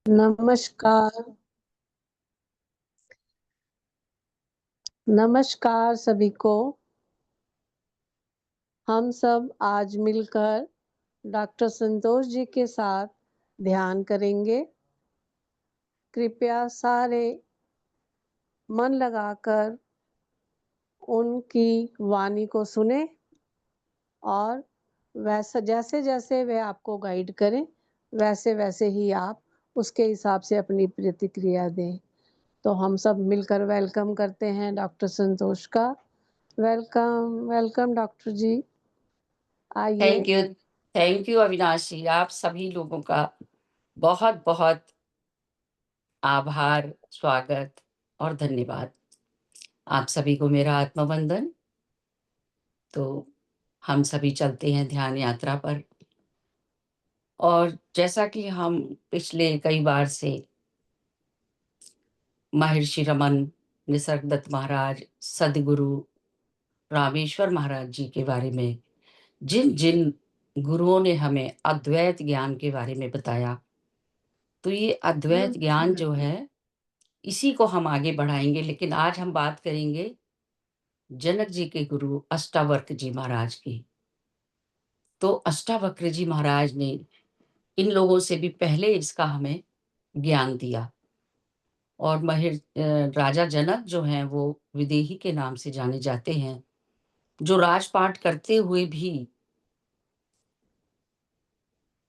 नमस्कार, नमस्कार सभी को। हम सब आज मिलकर डॉक्टर संतोष जी के साथ ध्यान करेंगे। कृपया सारे मन लगाकर उनकी वाणी को सुनें और वैसा जैसे-जैसे वे आपको गाइड करें, वैसे-वैसे ही आप उसके हिसाब से अपनी प्रतिक्रिया दें। तो हम सब मिलकर वेलकम करते हैं डॉक्टर संतोष का। वेलकम, वेलकम डॉक्टर जी। आइए। थैंक यू, थैंक यू अविनाशी। आप सभी लोगों का बहुत-बहुत आभार, स्वागत और धन्यवाद। आप सभी को मेरा आत्मवंदन। तो हम सभी चलते हैं ध्यान यात्रा पर और जैसा कि हम पिछले कई बार से महर्षि रमन, निसर्गदत्त महाराज, सद्गुरु रामेश्वर महाराज जी के बारे में जिन-जिन गुरुओं ने हमें अद्वैत ज्ञान के बारे में बताया, तो ये अद्वैत ज्ञान जो है इसी को हम आगे बढ़ाएँगे, लेकिन आज हम बात करेंगे जनक जी के गुरु अष्टावक्र जी महाराज की। तो अष्टावक्र जी महाराज ने इन लोगों से भी पहले इसका हमें ज्ञान दिया और राजा जनक जो हैं वो विदेही के नाम से जाने जाते हैं, जो राजपाट करते हुए भी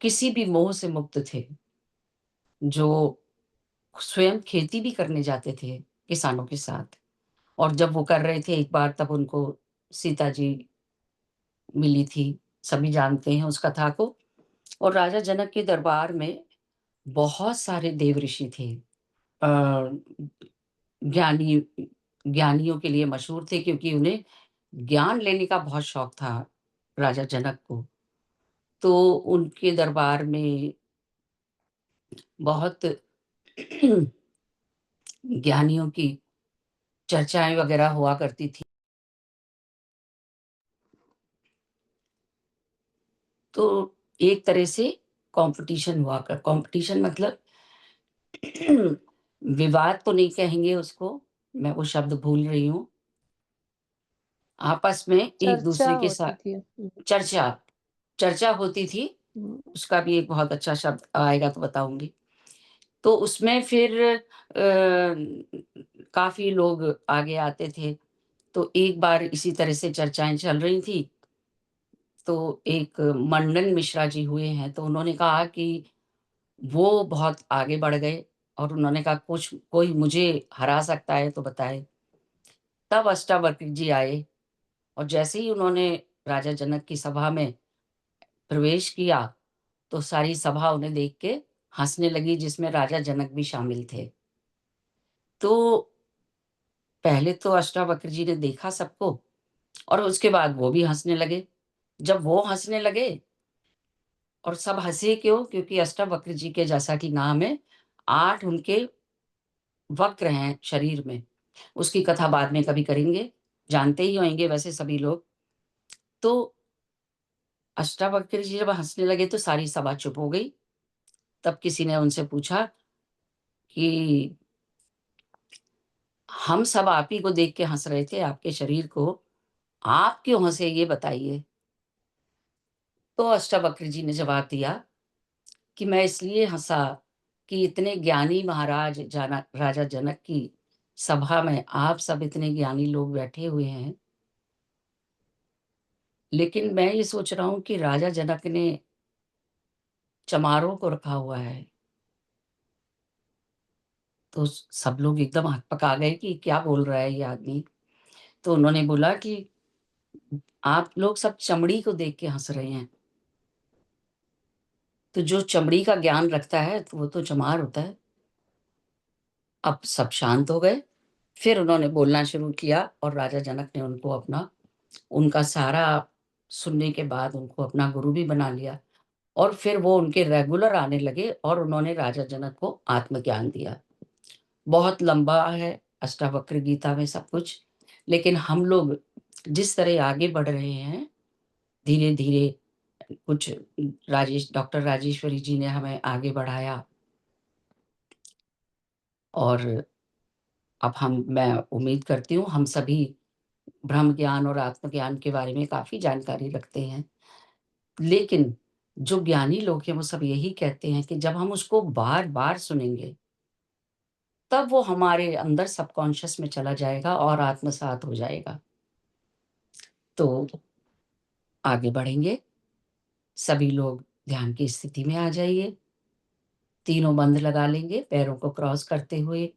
किसी भी मोह से मुक्त थे, जो स्वयं खेती भी करने जाते थे किसानों के साथ। और जब वो कर रहे थे एक बार तब उनको सीता जी मिली थी, सभी जानते हैं उस कथा को। और राजा जनक के दरबार में बहुत सारे देव ऋषि थे। अ, ज्ञानी ज्ञानियों के लिए मशहूर थे क्योंकि उन्हें ज्ञान लेने का बहुत शौक था राजा जनक को। तो उनके दरबार में बहुत ज्ञानियों की चर्चाएँ वगैरह हुआ करती थी। तो एक तरह से कॉम्पिटिशन मतलब विवाद तो नहीं कहेंगे उसको, मैं वो शब्द भूल रही हूँ। आपस में चर्चा एक-दूसरे के होती साथ थी। चर्चा चर्चा होती थी, हुँ, उसका भी एक बहुत अच्छा शब्द आएगा तो बताऊँगी। तो उसमें फिर काफ़ी लोग आगे आते थे, तो एक बार इसी तरह से चर्चाएँ चल रही थी, तो एक मंडन मिश्रा जी हुए हैं, तो उन्होंने कहा कि वो बहुत आगे बढ़ गए और उन्होंने कहा कुछ कोई मुझे हरा सकता है तो बताए। तब अष्टावक्र जी आए और जैसे ही उन्होंने राजा जनक की सभा में प्रवेश किया, तो सारी सभा उन्हें देख के हँसने लगी जिसमें राजा जनक भी शामिल थे। तो पहले तो अष्टावक्र जी ने देखा सबको और उसके बाद वो भी हँसने लगे। जब वो हँसने लगे और सब हँसे क्यों? क्योंकि अष्टावक्र जी के जैसा कि नाम है, 8 उनके वक्र हैं शरीर में। उसकी कथा बाद में कभी करेंगे, जानते ही होंगे वैसे सभी लोग। तो अष्टावक्र जी जब हँसने लगे तो सारी सभा चुप हो गई। तब किसी ने उनसे पूछा कि हम सब आप ही को देख के हँस रहे थे, आपके शरीर को, आप क्यों हँसे ये बताइए? तो अष्टावक्र जी ने जवाब दिया कि मैं इसलिए हँसा कि इतने ज्ञानी महाराज जाना राजा जनक की सभा में आप सब इतने ज्ञानी लोग बैठे हुए हैं, लेकिन मैं ये सोच रहा हूँ कि राजा जनक ने चमारों को रखा हुआ है। तो सब लोग एकदम हकपका गए कि क्या बोल रहा है ये आदमी? तो उन्होंने बोला कि आप लोग सब चमड़ी को देख के हँस रहे हैं। तो जो चमड़ी का ज्ञान रखता है तो वो तो चमार होता है। अब सब शांत हो गए। फिर उन्होंने बोलना शुरू किया और राजा जनक ने उनको अपना उनका सारा सुनने के बाद उनको अपना गुरु भी बना लिया और फिर वो उनके रेगुलर आने लगे और उन्होंने राजा जनक को आत्मज्ञान दिया। बहुत लंबा है अष्टावक्र गीता में सब कुछ, लेकिन हम लोग जिस तरह आगे बढ़ रहे हैं, धीरे-धीरे कुछ डॉक्टर राजेश्वरी जी ने हमें आगे बढ़ाया और अब मैं उम्मीद करती हूँ हम सभी ब्रह्म ज्ञान और आत्मज्ञान के बारे में काफ़ी जानकारी रखते हैं। लेकिन जो ज्ञानी लोग हैं वो सब यही कहते हैं कि जब हम उसको बार-बार सुनेंगे, तब वो हमारे अंदर सबकॉन्शियस में चला जाएगा और आत्मसात हो जाएगा। तो आगे बढ़ेंगे, सभी लोग ध्यान की स्थिति में आ जाइए, तीनों बंद लगा लेंगे, पैरों को क्रॉस करते हुए,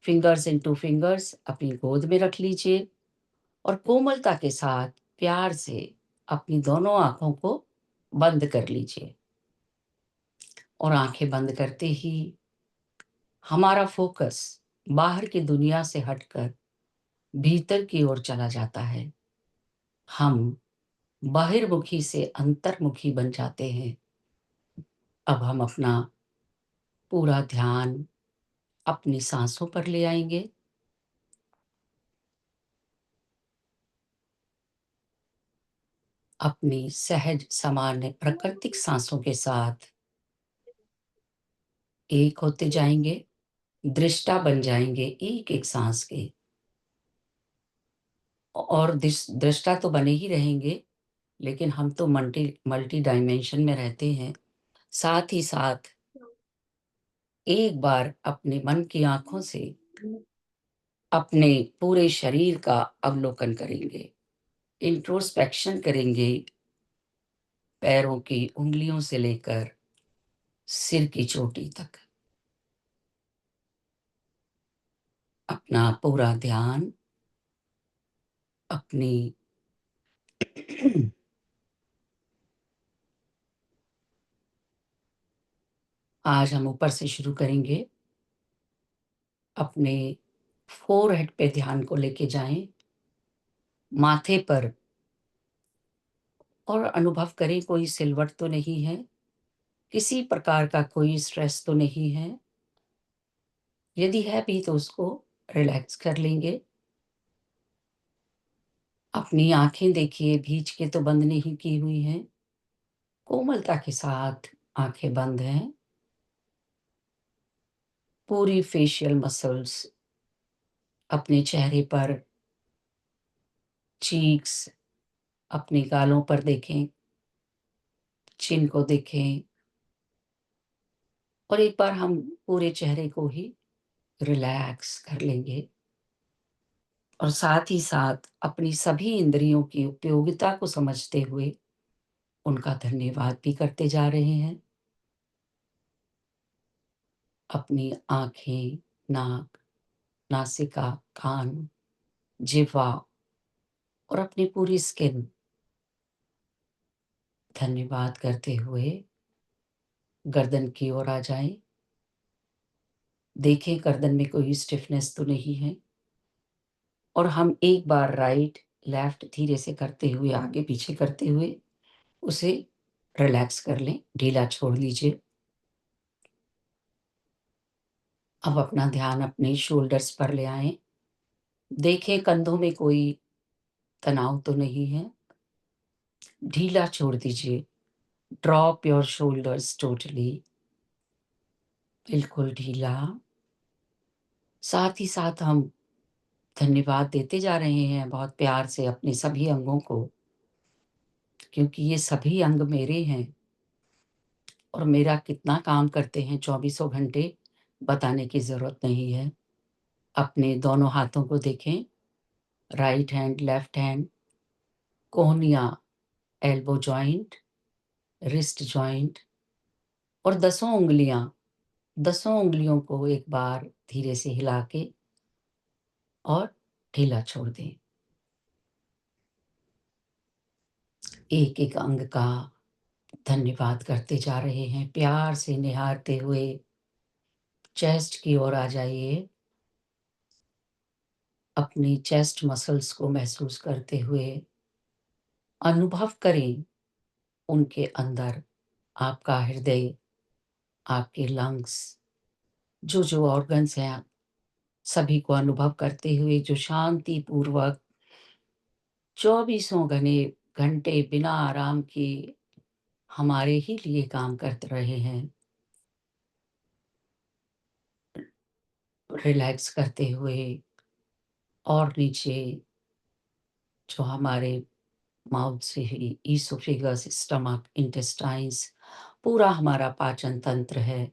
फिंगर्स इंटू फिंगर्स अपनी गोद में रख लीजिए और कोमलता के साथ प्यार से अपनी दोनों आँखों को बंद कर लीजिए। और आँखें बंद करते ही हमारा फ़ोकस बाहर की दुनिया से हटकर भीतर की ओर चला जाता है। हम बहिर्मुखी से अंतर्मुखी बन जाते हैं। अब हम अपना पूरा ध्यान अपनी साँसों पर ले आएँगे। अपनी सहज सामान्य प्राकृतिक साँसों के साथ एक होते जाएँगे, दृष्टा बन जाएँगे एक-एक साँस के। और दृष्टा तो बने ही रहेंगे, लेकिन हम तो मल्टी मल्टी डायमेंशन में रहते हैं। साथ ही साथ एक बार अपने मन की आँखों से अपने पूरे शरीर का अवलोकन करेंगे, इंट्रोस्पेक्शन करेंगे, पैरों की उँगलियों से लेकर सिर की चोटी तक। अपना पूरा ध्यान अपनी आज हम ऊपर से शुरू करेंगे। अपने फ़ोरहेड पे ध्यान को लेके जाएँ, माथे पर, और अनुभव करें कोई सिलवट तो नहीं है, किसी प्रकार का कोई स्ट्रेस तो नहीं है। यदि है भी तो उसको रिलैक्स कर लेंगे। अपनी आँखें देखिए, भींच के तो बंद नहीं की हुई हैं, कोमलता के साथ आँखें बंद हैं। पूरी फेशियल मसल्स अपने चेहरे पर, चीक्स, अपने गालों पर देखें, चिन को देखें और एक बार हम पूरे चेहरे को ही रिलैक्स कर लेंगे और साथ ही साथ अपनी सभी इंद्रियों की उपयोगिता को समझते हुए उनका धन्यवाद भी करते जा रहे हैं। अपनी आँखें, नाक, नासिका, कान, जिह्वा और अपनी पूरी स्किन धन्यवाद करते हुए गर्दन की ओर आ जाएँ। देखें गर्दन में कोई स्टिफनेस तो नहीं है और हम एक बार राइट, लेफ्ट धीरे से करते हुए, आगे-पीछे करते हुए उसे रिलैक्स कर लें, ढीला छोड़ दीजिए। अब अपना ध्यान अपने शोल्डर्स पर ले आएँ। देखें कंधों में कोई तनाव तो नहीं है, ढीला छोड़ दीजिए। ड्रॉप योर शोल्डर्स टोटली, बिल्कुल ढीला। साथ ही साथ हम धन्यवाद देते जा रहे हैं बहुत प्यार से अपने सभी अंगों को, क्योंकि ये सभी अंग मेरे हैं और मेरा कितना काम करते हैं चौबीसों घंटे बताने की ज़रूरत नहीं है। अपने दोनों हाथों को देखें, राइट हैंड, लेफ्ट हैंड, कोहनियाँ, एल्बो जॉइंट, रिस्ट जॉइंट और दसों उँगलियों को एक बार धीरे से हिला के और ढीला छोड़ दें। एक-एक अंग का धन्यवाद करते जा रहे हैं, प्यार से निहारते हुए चेस्ट की ओर आ जाइए। अपनी चेस्ट मसल्स को महसूस करते हुए अनुभव करें उनके अंदर आपका हृदय, आपके लंग्स, जो-जो ऑर्गन्स हैं, सभी को अनुभव करते हुए जो शांतिपूर्वक चौबीसों घंटे बिना आराम किए हमारे ही लिए काम करते रहे हैं। रिलैक्स करते हुए और नीचे जो हमारे माउथ से ही ईसोफेगस, स्टमक, इंटेस्टाइन्स, पूरा हमारा पाचन तंत्र है,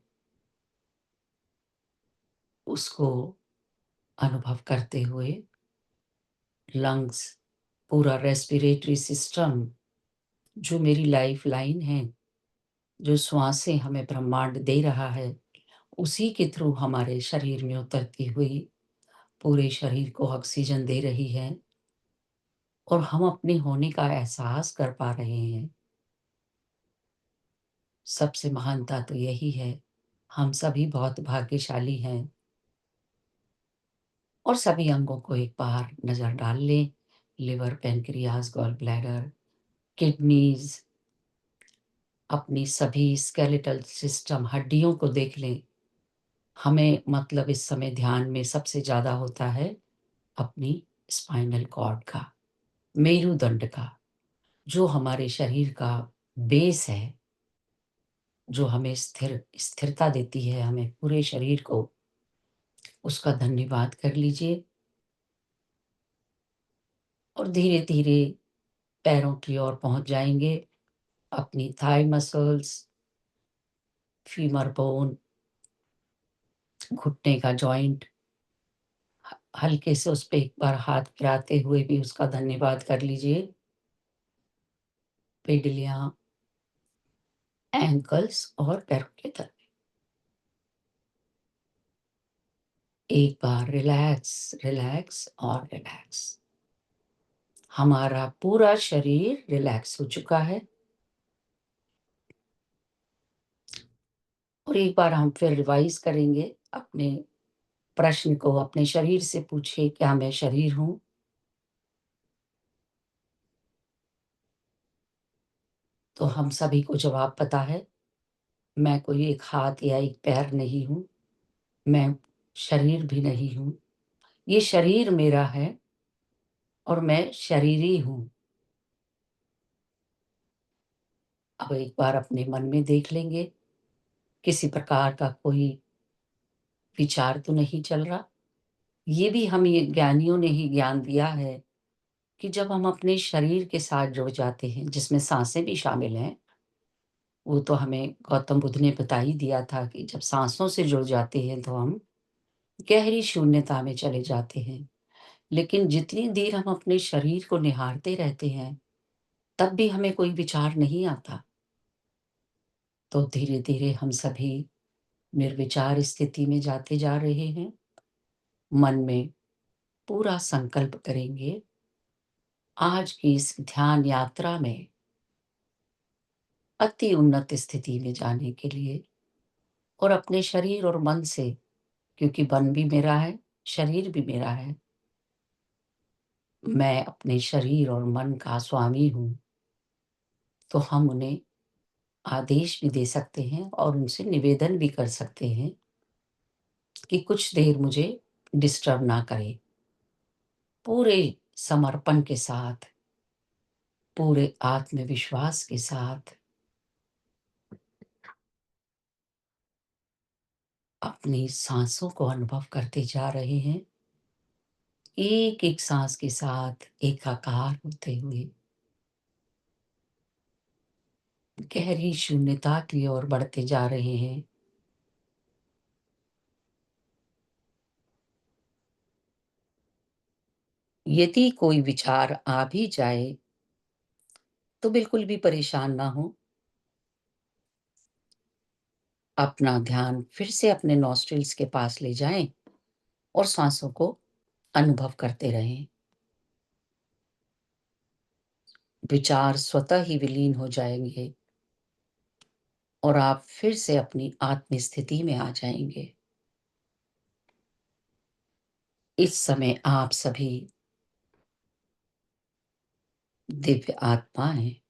उसको अनुभव करते हुए लंग्स, पूरा रेस्पिरेटरी सिस्टम जो मेरी लाइफ़लाइन है, जो श्वासें हमें ब्रह्मांड दे रहा है, उसी के थ्रू हमारे शरीर में उतरती हुई पूरे शरीर को ऑक्सीजन दे रही है और हम अपने होने का एहसास कर पा रहे हैं। सबसे महानता तो यही है, हम सभी बहुत भाग्यशाली हैं और सभी अंगों को एक बार नज़र डाल लें, liver, pancreas, gall bladder, kidneys, अपनी सभी स्केलेटल सिस्टम, हड्डियों को देख लें। हमें मतलब इस समय ध्यान में सबसे ज़्यादा होता है अपनी स्पाइनल कॉर्ड का, मेरुदंड का, जो हमारे शरीर का बेस है, जो हमें स्थिरता देती है हमें पूरे शरीर को, उसका धन्यवाद कर लीजिए और धीरे-धीरे पैरों की ओर पहुँच जाएँगे। अपनी थाई मसल्स, फीमर बोन, घुटने का जॉइंट, हल्के से उस पे एक बार हाथ फिराते हुए भी उसका धन्यवाद कर लीजिए। पिंडलियाँ, एंकल्स और पैरों के तलवे। एक बार रिलैक्स, रिलैक्स और रिलैक्स। हमारा पूरा शरीर रिलैक्स हो चुका है और एक बार हम फिर रिवाइज़ करेंगे अपने प्रश्न को, अपने शरीर से पूछिए, क्या मैं शरीर हूँ? तो हम सभी को जवाब पता है, मैं कोई एक हाथ या एक पैर नहीं हूँ, मैं शरीर भी नहीं हूँ। ये शरीर मेरा है और मैं शरीरी हूँ। अब एक बार अपने मन में देख लेंगे, किसी प्रकार का कोई विचार तो नहीं चल रहा। ये भी हमें ज्ञानियों ने ही ज्ञान दिया है कि जब हम अपने शरीर के साथ जुड़ जाते हैं, जिसमें साँसें भी शामिल हैं, वो तो हमें गौतम बुद्ध ने बता ही दिया था कि जब साँसों से जुड़ जाते हैं, तो हम गहरी शून्यता में चले जाते हैं। लेकिन जितनी देर हम अपने शरीर को निहारते रहते हैं, तब भी हमें कोई विचार नहीं आता। तो धीरे-धीरे हम सभी निर्विचार स्थिति में जाते जा रहे हैं। मन में पूरा संकल्प करेंगे, आज की इस ध्यान यात्रा में अति उन्नत स्थिति में जाने के लिए और अपने शरीर और मन से, क्योंकि मन भी मेरा है, शरीर भी मेरा है। मैं अपने शरीर और मन का स्वामी हूँ, तो हम उन्हें आदेश भी दे सकते हैं और उनसे निवेदन भी कर सकते हैं कि कुछ देर मुझे डिस्टर्ब ना करें। पूरे समर्पण के साथ, पूरे आत्मविश्वास के साथ अपनी साँसों को अनुभव करते जा रहे हैं। एक-एक साँस के साथ एकाकार होते हुए गहरी शून्यता की ओर बढ़ते जा रहे हैं। यदि कोई विचार आ भी जाए, तो बिल्कुल भी परेशान ना हों। अपना ध्यान फिर से अपने नॉस्ट्रिल्स के पास ले जाएँ और साँसों को अनुभव करते रहें। विचार स्वतः ही विलीन हो जाएँगे और आप फिर से अपनी आत्म स्थिति में आ जाएँगे। इस समय आप सभी दिव्य आत्मा हैं।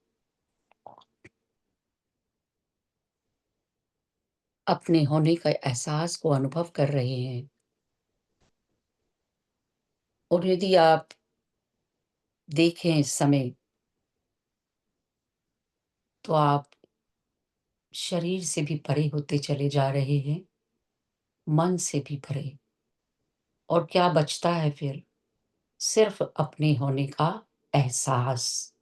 अपने होने का एहसास को अनुभव कर रहे हैं और यदि आप देखें इस समय, तो आप शरीर से भी परे होते चले जा रहे हैं, मन से भी परे। और क्या बचता है फिर? सिर्फ़ अपने होने का एहसास।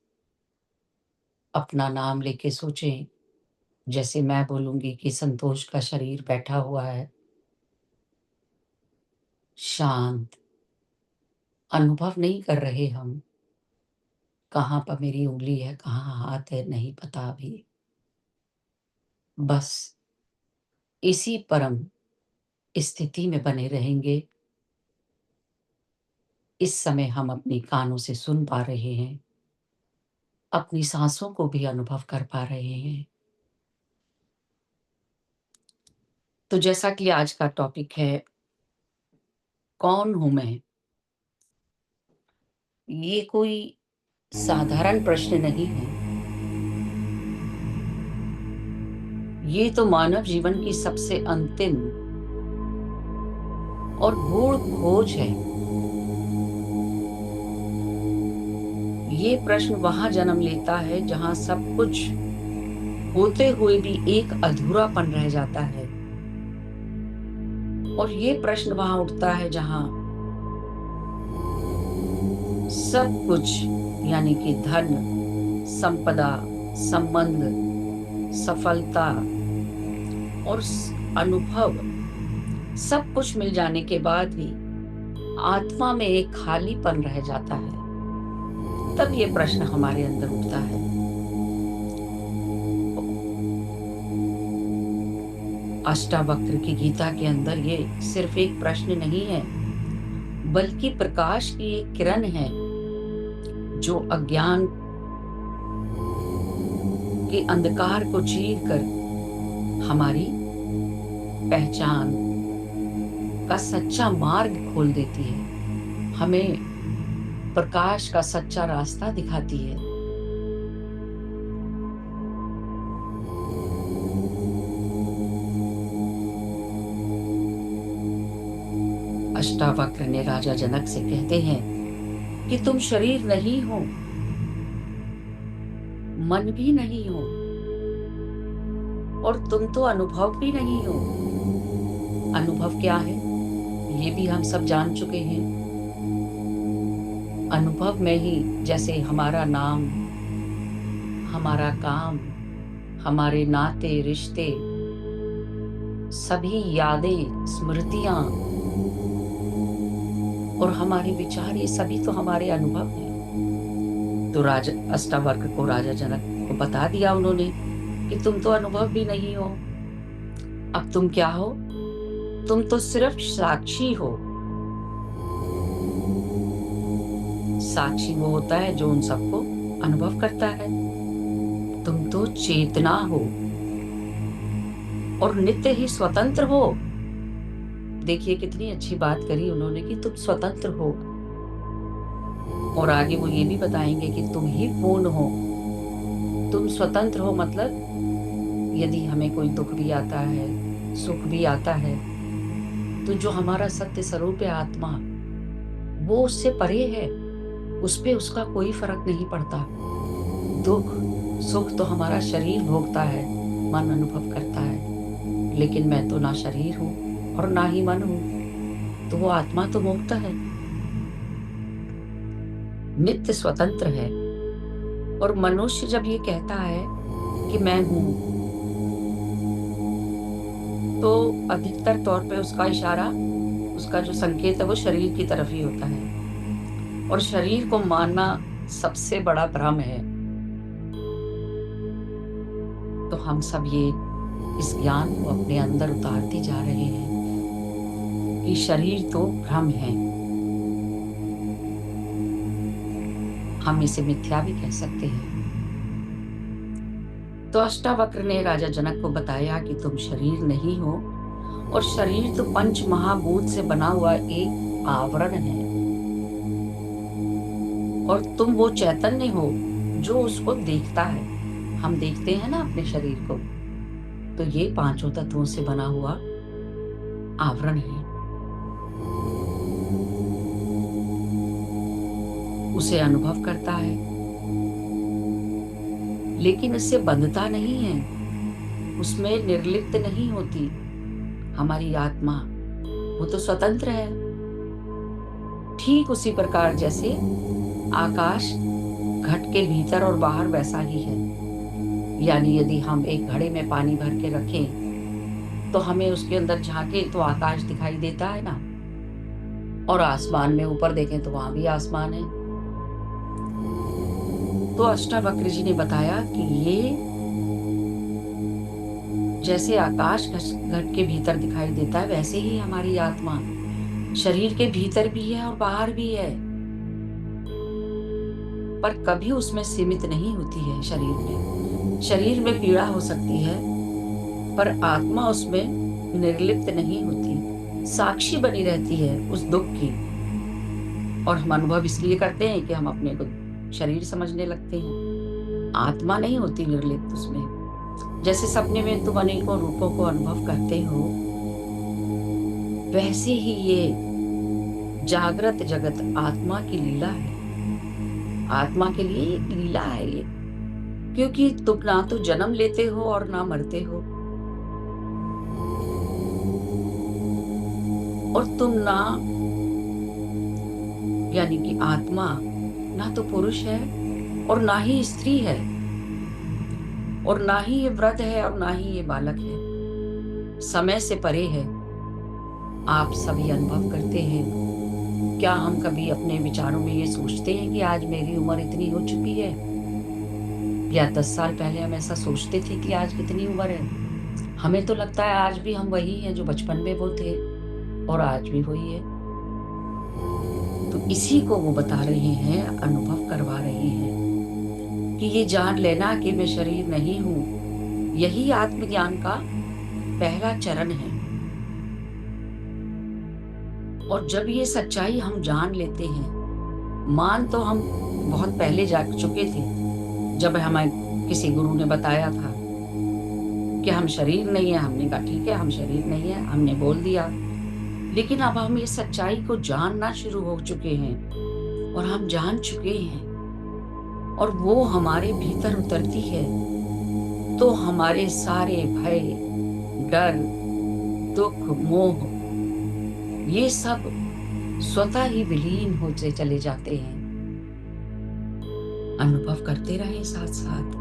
अपना नाम लेके सोचें, जैसे मैं बोलूँगी कि संतोष का शरीर बैठा हुआ है, शांत, अनुभव नहीं कर रहे हम, कहाँ पर मेरी उँगली है, कहाँ हाथ है, नहीं पता अभी। बस इसी परम स्थिति में बने रहेंगे। इस समय हम अपने कानों से सुन पा रहे हैं, अपनी साँसों को भी अनुभव कर पा रहे हैं। तो जैसा कि आज का टॉपिक है, कौन हूँ मैं? ये कोई साधारण प्रश्न नहीं है। ये तो मानव जीवन की सबसे अंतिम और गूढ़ खोज है। ये प्रश्न वहाँ जन्म लेता है जहाँ सब कुछ होते हुए भी एक अधूरापन रह जाता है। और ये प्रश्न वहाँ उठता है जहाँ सब कुछ यानी कि धन, संपदा, संबंध, सफलता और अनुभव सब कुछ मिल जाने के बाद भी आत्मा में एक खालीपन रह जाता है। तब ये प्रश्न हमारे अंदर उठता है। अष्टावक्र की गीता के अंदर ये सिर्फ एक प्रश्न नहीं है, बल्कि प्रकाश की एक किरण है जो अज्ञान के अंधकार को चीर कर हमारी पहचान का सच्चा मार्ग खोल देती है, हमें प्रकाश का सच्चा रास्ता दिखाती है। अष्टावक्र ने राजा जनक से कहते हैं कि तुम शरीर नहीं हो, मन भी नहीं हो और तुम तो अनुभव भी नहीं हो। अनुभव क्या है ये भी हम सब जान चुके हैं। अनुभव में ही जैसे हमारा नाम, हमारा काम, हमारे नाते रिश्ते, सभी यादें, स्मृतियां और हमारे विचार, ये सभी तो हमारे अनुभव हैं। तो राजा अष्टावक्र को राजा जनक को बता दिया उन्होंने कि तुम तो अनुभव भी नहीं हो। अब तुम क्या हो? तुम तो सिर्फ साक्षी हो। साक्षी वो होता है जो उन सबको अनुभव करता है। तुम तो चेतना हो और नित्य ही स्वतंत्र हो। देखिए कितनी अच्छी बात करी उन्होंने कि तुम स्वतंत्र हो। और आगे वो ये भी बताएंगे कि तुम ही पूर्ण हो। तुम स्वतंत्र हो मतलब यदि हमें कोई दुख भी आता है, सुख भी आता है, तो जो हमारा सत्य स्वरूप है आत्मा, वो उससे परे है। उस पे उसका कोई फर्क नहीं पड़ता। दुख सुख तो हमारा शरीर भोगता है, मन अनुभव करता है, लेकिन मैं तो ना शरीर हूं और ना ही मन हूं। तो वो आत्मा तो मुक्त है, नित्य स्वतंत्र है। और मनुष्य जब ये कहता है कि मैं हूं, तो अधिकतर तौर पे उसका इशारा, उसका जो संकेत है वो शरीर की तरफ ही होता है। और शरीर को मानना सबसे बड़ा भ्रम है। तो हम सब ये इस ज्ञान को अपने अंदर उतारते जा रहे हैं कि शरीर तो भ्रम है। हम इसे मिथ्या भी कह सकते हैं। तो अष्टावक्र ने राजा जनक को बताया कि तुम शरीर नहीं हो और शरीर तो पंच महाभूत से बना हुआ एक आवरण है और तुम वो चैतन्य हो जो उसको देखता है। हम देखते हैं ना अपने शरीर को, तो ये पांचों तत्वों से बना हुआ आवरण है। उसे अनुभव करता है, लेकिन इससे बंधता नहीं है, उसमें निर्लिप्त नहीं होती। हमारी आत्मा वो तो स्वतंत्र है, ठीक उसी प्रकार जैसे आकाश घट के भीतर और बाहर वैसा ही है। यानी यदि हम एक घड़े में पानी भर के रखें, तो हमें उसके अंदर झाँकें तो आकाश दिखाई देता है ना? और आसमान में ऊपर देखें तो वहाँ भी आसमान है। तो अष्टावक्र जी ने बताया कि ये जैसे आकाश घट के भीतर दिखाई देता है, वैसे ही हमारी आत्मा शरीर के भीतर भी है और बाहर भी है, पर कभी उसमें सीमित नहीं होती है। शरीर में पीड़ा हो सकती है, पर आत्मा उसमें निर्लिप्त नहीं होती, साक्षी बनी रहती है उस दुख की। और हम अनुभव इसलिए करते हैं कि हम अपने को शरीर समझने लगते हैं, आत्मा नहीं होती निर्लिप्त उसमें। जैसे सपने में तुम अनेकों रूपों को अनुभव करते हो, वैसे ही ये जागृत जगत आत्मा की लीला है। आत्मा के लिए एक लीला है ये, क्योंकि तुम ना तो जन्म लेते हो और ना मरते हो, और तुम ना, यानी कि आत्मा ना तो पुरुष है और ना ही स्त्री है, और ना ही ये वृद्ध है और ना ही ये बालक है, समय से परे है। आप सभी अनुभव करते हैं। क्या हम कभी अपने विचारों में ये सोचते हैं कि आज मेरी उम्र इतनी हो चुकी है, या 10 साल पहले हम ऐसा सोचते थे कि आज कितनी उम्र है? हमें तो लगता है आज भी हम वही हैं जो बचपन में वो थे, और आज भी वही है। तो इसी को वो बता रहे हैं, अनुभव करवा रहे हैं कि ये जान लेना कि मैं शरीर नहीं हूं, यही आत्मज्ञान का पहला चरण है। और जब ये सच्चाई हम जान लेते हैं, मान तो हम बहुत पहले जा चुके थे, जब हमें किसी गुरु ने बताया था कि हम शरीर नहीं है। हमने कहा ठीक है, हम शरीर नहीं है, हमने बोल दिया। लेकिन अब हम ये सच्चाई को जानना शुरू हो चुके हैं, और हम जान चुके हैं, और वो हमारे भीतर उतरती है, तो हमारे सारे भय, डर, दुख, मोह, ये सब स्वतः ही विलीन होते चले जाते हैं। अनुभव करते रहें साथ साथ,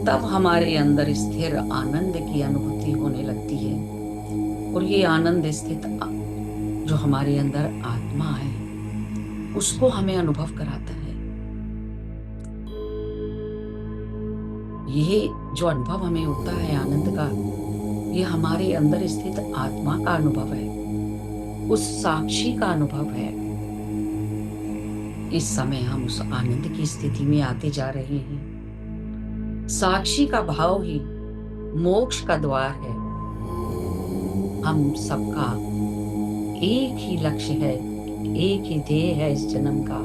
तब हमारे अंदर स्थिर आनंद की अनुभूति होने लगती है। और ये आनंद स्थित जो हमारे अंदर आत्मा है, उसको हमें अनुभव कराता है। ये जो अनुभव हमें होता है आनंद का, ये हमारे अंदर स्थित आत्मा का अनुभव है, उस साक्षी का अनुभव है। इस समय हम उस आनंद की स्थिति में आते जा रहे हैं। साक्षी का भाव ही मोक्ष का द्वार है। हम सबका एक ही लक्ष्य है, एक ही ध्येय है इस जन्म का,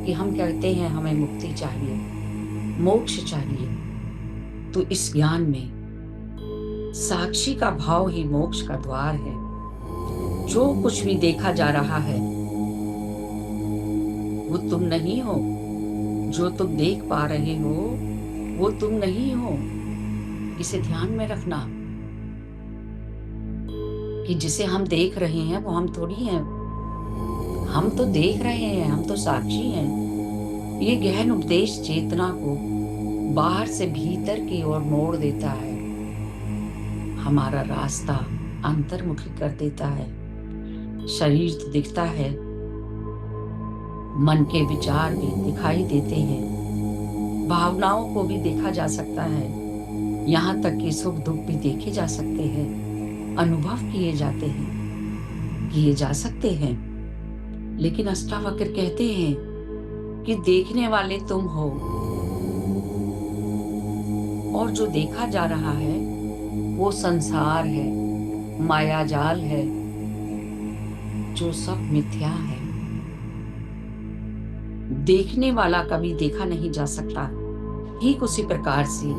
कि हम कहते हैं हमें मुक्ति चाहिए, मोक्ष चाहिए। तो इस ज्ञान में साक्षी का भाव ही मोक्ष का द्वार है। जो कुछ भी देखा जा रहा है वो तुम नहीं हो, जो तुम देख पा रहे हो वो तुम नहीं हो। इसे ध्यान में रखना कि जिसे हम देख रहे हैं वो हम थोड़ी हैं। हम तो देख रहे हैं, हम तो साक्षी हैं। ये गहन उपदेश चेतना को बाहर से भीतर की ओर मोड़ देता है, हमारा रास्ता अंतर्मुखी कर देता है। शरीर तो दिखता है, मन के विचार भी दिखाई देते हैं, भावनाओं को भी देखा जा सकता है, यहाँ तक कि सुख दुख भी देखे जा सकते हैं, अनुभव किए जाते हैं, किए जा सकते हैं। लेकिन अष्टावक्र कहते हैं कि देखने वाले तुम हो, और जो देखा जा रहा है वो संसार है, मायाजाल है, जो सब मिथ्या है। देखने वाला कभी देखा नहीं जा सकता। ठीक उसी प्रकार से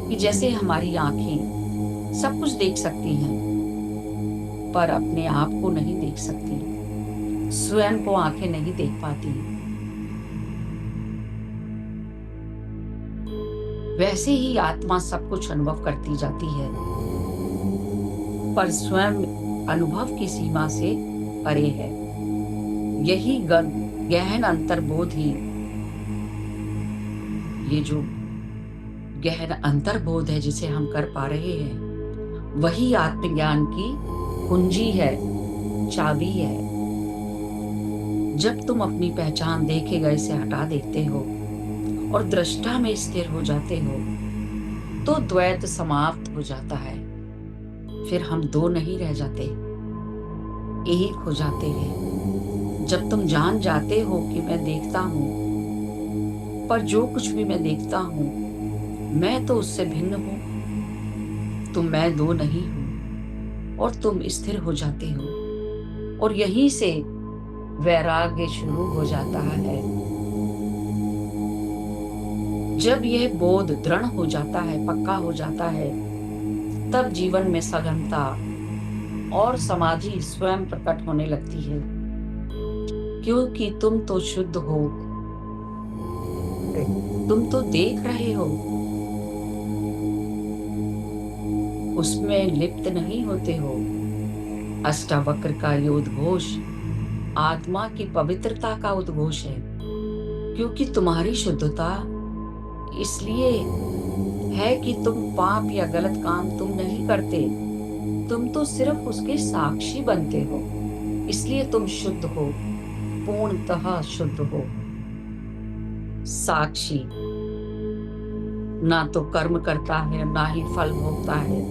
कि जैसे हमारी आंखें सब कुछ देख सकती हैं, पर अपने आप को नहीं देख सकती, स्वयं को आंखें नहीं देख पाती, वैसे ही आत्मा सब कुछ अनुभव करती जाती है, पर स्वयं अनुभव की सीमा से परे है। यही गहन अंतर्बोध ही, ये जो गहन अंतर्बोध है जिसे हम कर पा रहे हैं, वही आत्मज्ञान की कुंजी है, चाबी है। जब तुम अपनी पहचान देखे गए से हटा देते हो और दृष्टा में स्थिर हो जाते हो, तो द्वैत समाप्त हो जाता है। फिर हम दो नहीं रह जाते, एक हो जाते हैं। जब तुम जान जाते हो कि मैं देखता हूं, पर जो कुछ भी मैं देखता हूं, मैं तो उससे भिन्न हूं, तो मैं दो नहीं हूं, और तुम स्थिर हो जाते हो। और यहीं से वैराग्य शुरू हो जाता है। जब यह बोध दृढ़ हो जाता है, पक्का हो जाता है, तब जीवन में सघनता और समाधि स्वयं प्रकट होने लगती है, क्योंकि तुम तो शुद्ध हो, तुम तो देख रहे हो, उसमें लिप्त नहीं होते हो। अष्टावक्र का ये उद्घोष आत्मा की पवित्रता का उद्घोष है, क्योंकि तुम्हारी शुद्धता इसलिए है कि तुम पाप या गलत काम तुम नहीं करते, तुम तो सिर्फ उसके साक्षी बनते हो, इसलिए तुम शुद्ध हो, पूर्णतः शुद्ध हो। साक्षी ना तो कर्म करता है, ना ही फल भोगता है।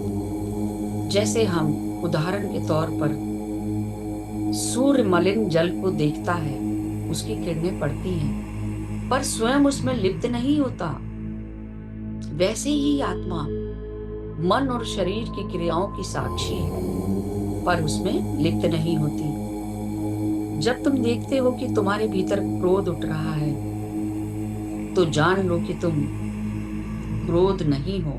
जैसे हम उदाहरण के तौर पर सूर्य मलिन जल को देखता है, उसकी किरणें पड़ती हैं, पर स्वयं उसमें लिप्त नहीं होता। वैसे ही आत्मा मन और शरीर की क्रियाओं की साक्षी है, पर उसमें लिप्त नहीं होती। जब तुम देखते हो कि तुम्हारे भीतर क्रोध उठ रहा है, तो जान लो कि तुम क्रोध नहीं हो।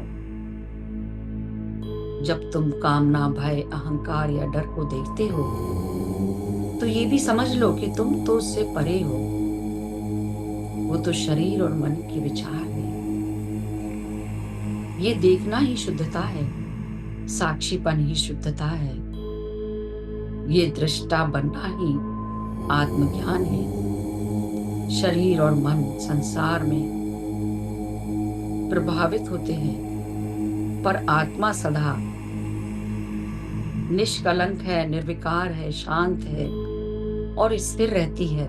जब तुम कामना, भय, अहंकार या डर को देखते हो, तो ये भी समझ लो कि तुम तो उससे परे हो। वो तो शरीर और मन के विचार है। ये देखना ही शुद्धता है, साक्षीपन ही शुद्धता है। ये दृष्टा बनना ही आत्मज्ञान है। शरीर और मन संसार में प्रभावित होते हैं, पर आत्मा सदा निष्कलंक है, निर्विकार है, शांत है और स्थिर रहती है,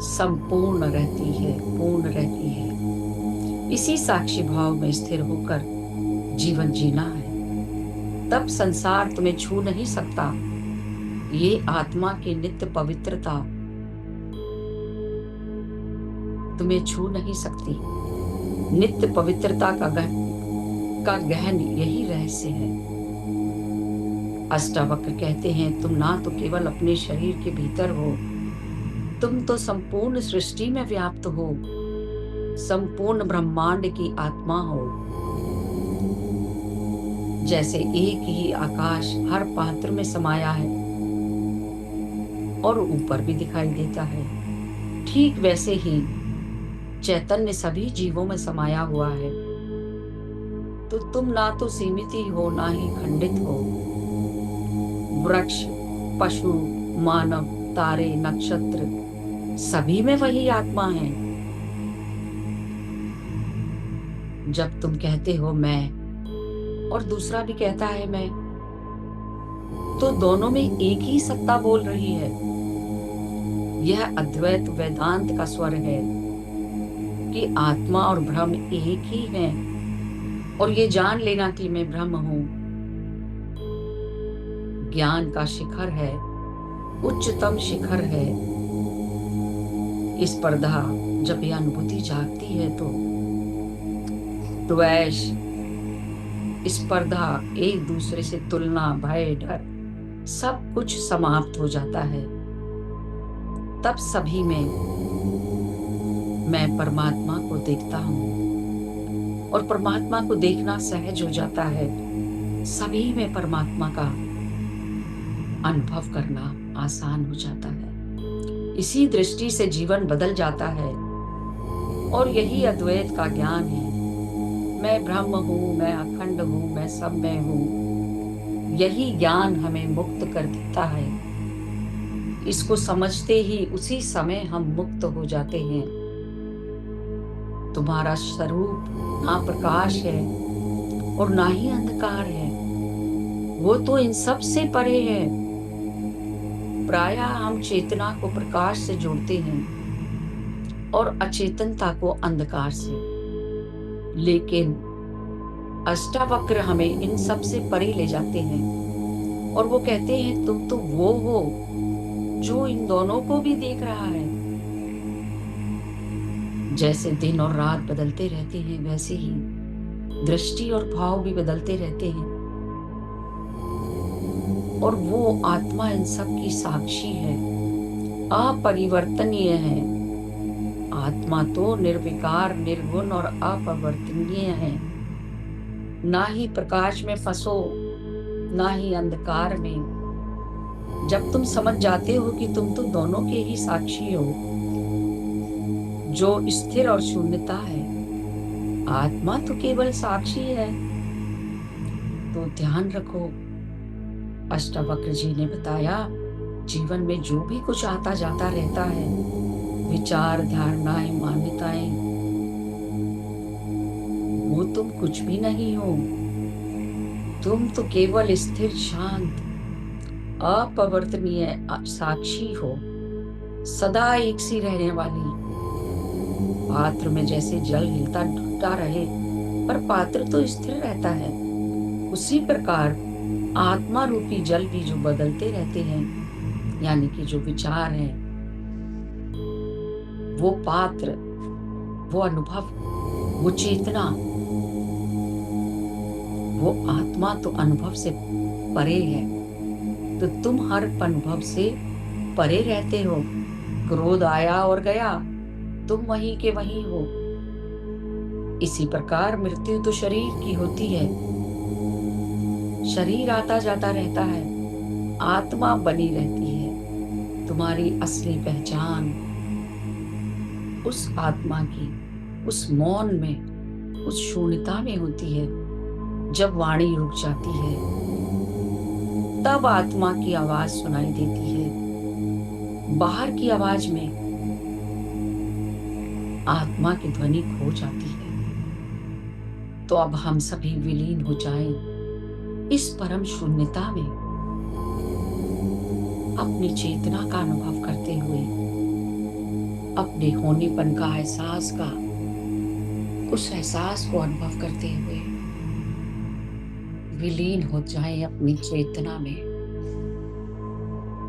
संपूर्ण रहती है, पूर्ण रहती है। इसी साक्षी भाव में स्थिर होकर जीवन जीना है। तब संसार तुम्हें छू नहीं सकता। ये आत्मा की नित्य पवित्रता तुम्हें छू नहीं सकती। नित्य पवित्रता का गहन यही रहस्य है। अष्टावक्र कहते हैं, तुम ना तो केवल अपने शरीर के भीतर हो, तुम तो संपूर्ण सृष्टि में व्याप्त हो, संपूर्ण ब्रह्मांड की आत्मा हो। जैसे एक ही आकाश हर पात्र में समाया है और ऊपर भी दिखाई देता है, ठीक वैसे ही चैतन्य सभी जीवों में समाया हुआ है। तो तुम ना तो सीमित ही हो, ना ही खंडित हो। वृक्ष, पशु, मानव, तारे, नक्षत्र, सभी में वही आत्मा है। जब तुम कहते हो मैं और दूसरा भी कहता है मैं, तो दोनों में एक ही सत्ता बोल रही है। यह अद्वैत वेदांत का स्वर है कि आत्मा और ब्रह्म एक ही है। और ये जान लेना कि मैं ब्रह्म हूं, ज्ञान का शिखर है, उच्चतम शिखर है। इस स्पर्धा जब यह अनुभूति जागती है, तो द्वेष, स्पर्धा, एक दूसरे से तुलना, भय, डर, सब कुछ समाप्त हो जाता है। तब सभी में मैं परमात्मा को देखता हूं, और परमात्मा को देखना सहज हो जाता है। सभी में परमात्मा का अनुभव करना आसान हो जाता है। इसी दृष्टि से जीवन बदल जाता है, और यही अद्वैत का ज्ञान है। मैं ब्रह्म हूं, मैं अखंड हूं, मैं सब में हूं। यही ज्ञान हमें मुक्त कर देता है। इसको समझते ही उसी समय हम मुक्त हो जाते हैं। तुम्हारा स्वरूप ना प्रकाश है और ना ही अंधकार है, वो तो इन सब से परे है। प्रायः हम चेतना को प्रकाश से जोड़ते हैं और अचेतनता को अंधकार से। लेकिन अष्टावक्र हमें इन सब से परे ले जाते हैं और वो कहते हैं तुम तो वो हो जो इन दोनों को भी देख रहा है। जैसे दिन और रात बदलते रहते हैं, वैसे ही दृष्टि और भाव भी बदलते रहते हैं, और वो आत्मा इन सब की साक्षी है, अपरिवर्तनीय है। आत्मा तो निर्विकार, निर्गुण और अपरिवर्तनीय है। ना ही प्रकाश में फंसो, ना ही अंधकार में। जब तुम समझ जाते हो कि तुम तो दोनों के ही साक्षी हो, जो स्थिर और शून्यता है, आत्मा तो केवल साक्षी है, तो ध्यान रखो। अष्टावक्र जी ने बताया, जीवन में जो भी कुछ आता जाता रहता है, विचार, धारणाएं, मान्यताएं, वो तुम कुछ भी नहीं हो। तुम तो केवल स्थिर, शांत, अपरिवर्तनीय साक्षी हो, सदा एक सी रहने वाली। पात्र में जैसे जल हिलता डुलता रहे, पर पात्र तो स्थिर रहता है, उसी प्रकार आत्मा रूपी जल भी जो बदलते रहते हैं, यानी कि जो विचार है, वो पात्र, वो अनुभव, वो चेतना, वो आत्मा तो अनुभव से परे है। तो तुम हर अनुभव से परे रहते हो। क्रोध आया और गया, तुम वहीं के वहीं हो। इसी प्रकार मृत्यु तो शरीर की होती है, शरीर आता जाता रहता है, आत्मा बनी रहती है। तुम्हारी असली पहचान उस आत्मा की, उस मौन में, उस शून्यता में होती है। जब वाणी रुक जाती है, तब आत्मा की आवाज सुनाई देती है। बाहर की आवाज में आत्मा की ध्वनि खो जाती है। तो अब हम सभी विलीन हो जाएं इस परम शून्यता में, अपनी चेतना का अनुभव करते हुए, अपने होनेपन का एहसास का, उस एहसास को अनुभव करते हुए विलीन हो जाएं अपनी चेतना में।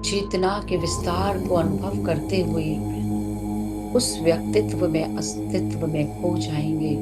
चेतना के विस्तार को अनुभव करते हुए उस व्यक्तित्व में, अस्तित्व में खो जाएंगे।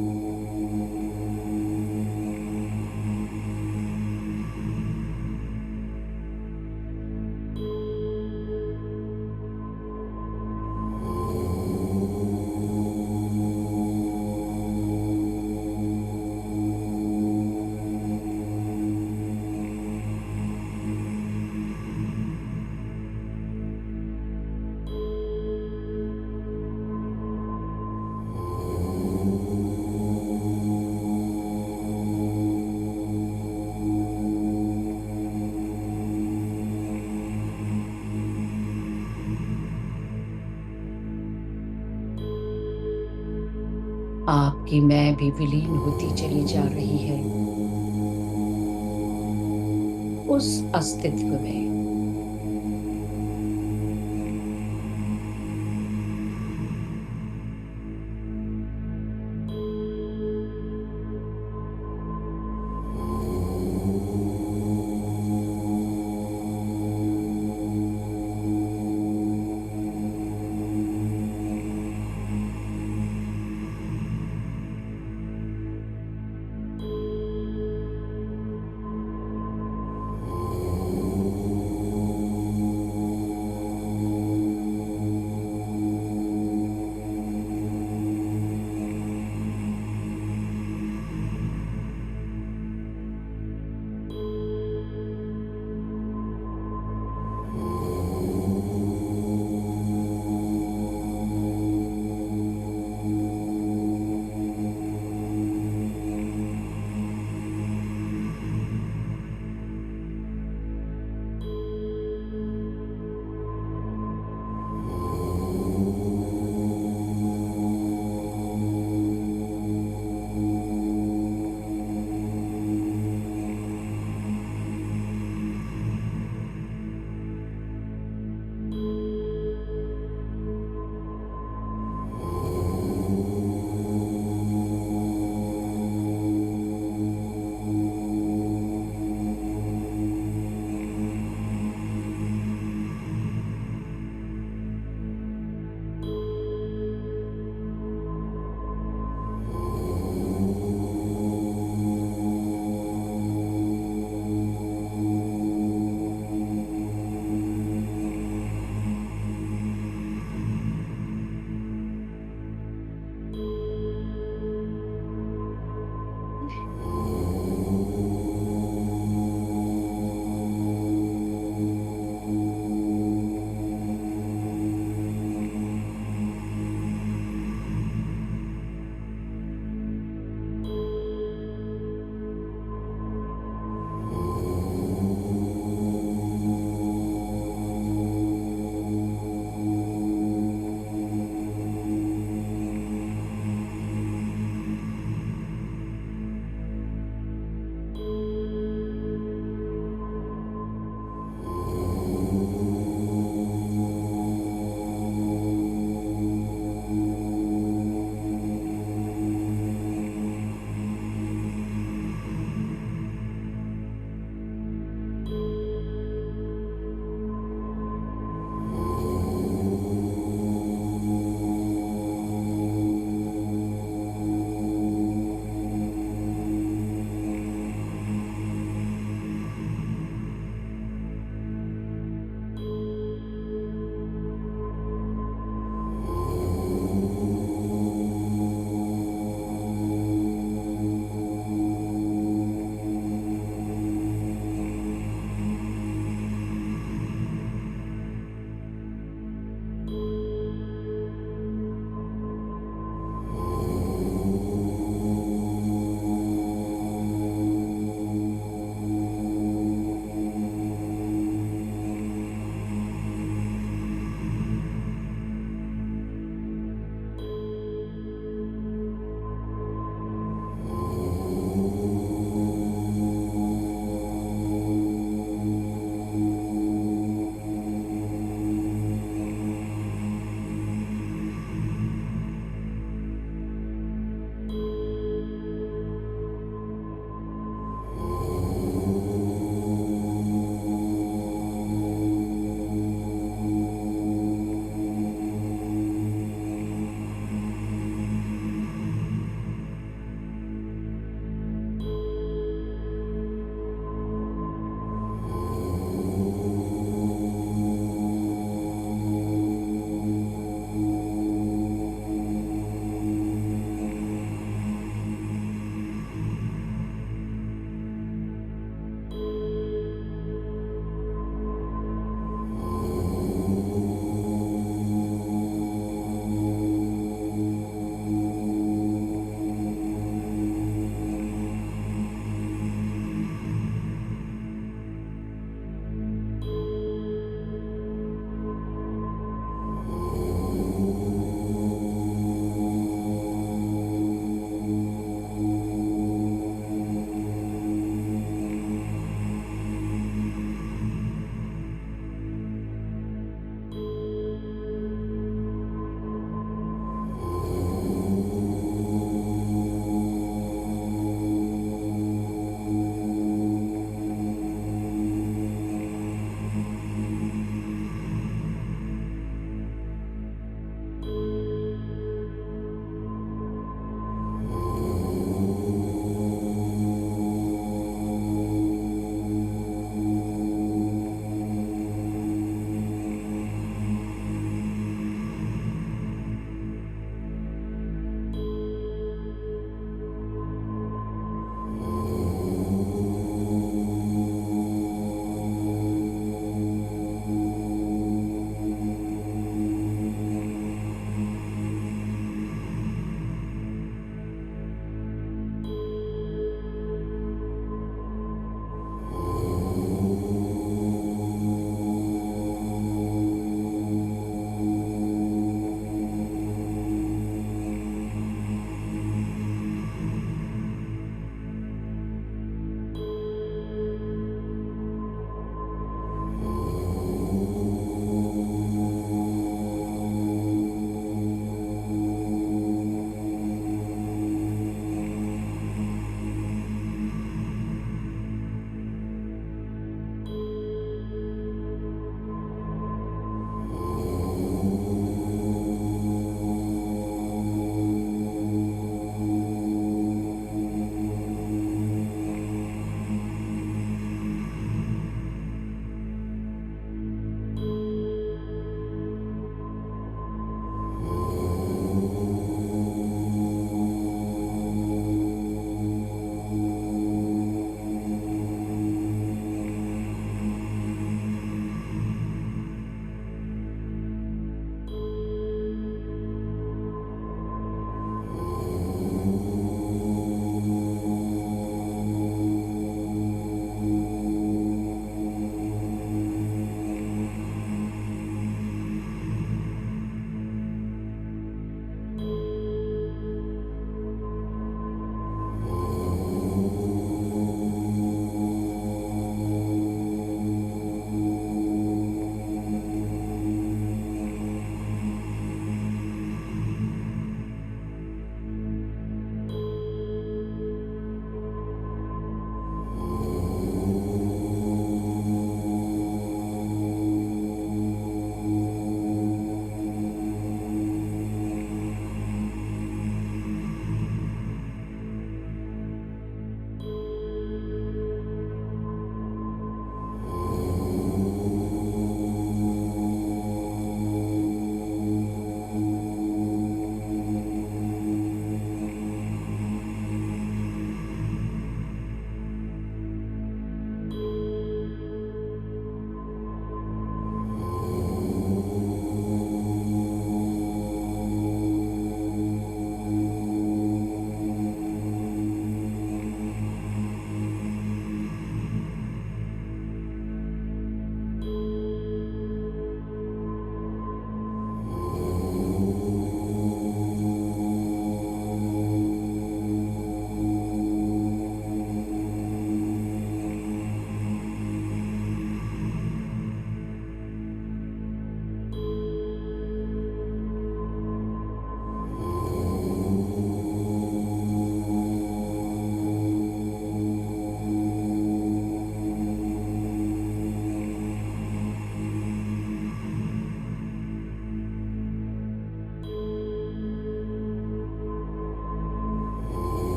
आपकी मैं भी विलीन होती चली जा रही है उस अस्तित्व में।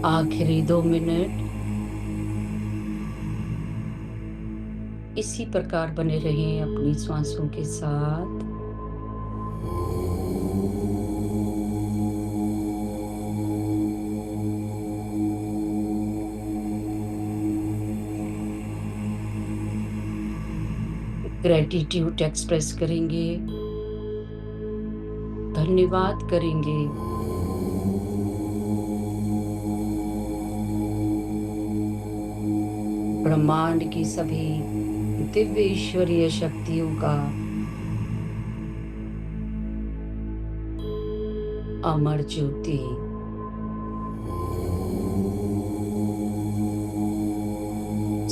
आखिरी 2 मिनट इसी प्रकार बने रहें अपनी श्वासों के साथ। ग्रैटिट्यूड एक्सप्रेस करेंगे, धन्यवाद करेंगे। ब्रह्मांड की सभी दिव्य ईश्वरीय शक्तियों का अमर ज्योति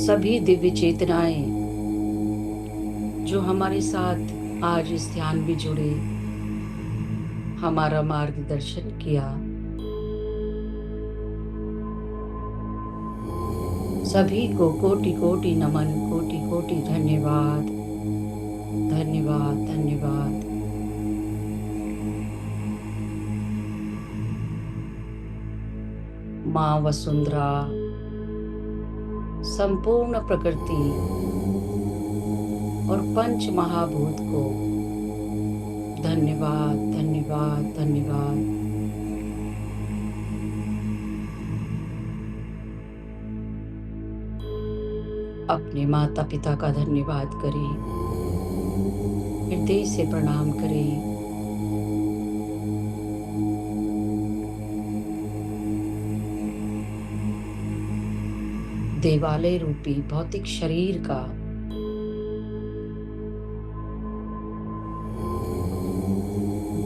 सभी दिव्य चेतनाएं जो हमारे साथ आज इस ध्यान में जुड़े, हमारा मार्गदर्शन किया, सभी को कोटि कोटि नमन, कोटि कोटि धन्यवाद, धन्यवाद, धन्यवाद। माँ वसुंधरा, संपूर्ण प्रकृति और पंच महाभूत को धन्यवाद, धन्यवाद, धन्यवाद। अपने माता पिता का धन्यवाद करें, हृदय से प्रणाम करें। देवालय रूपी भौतिक शरीर का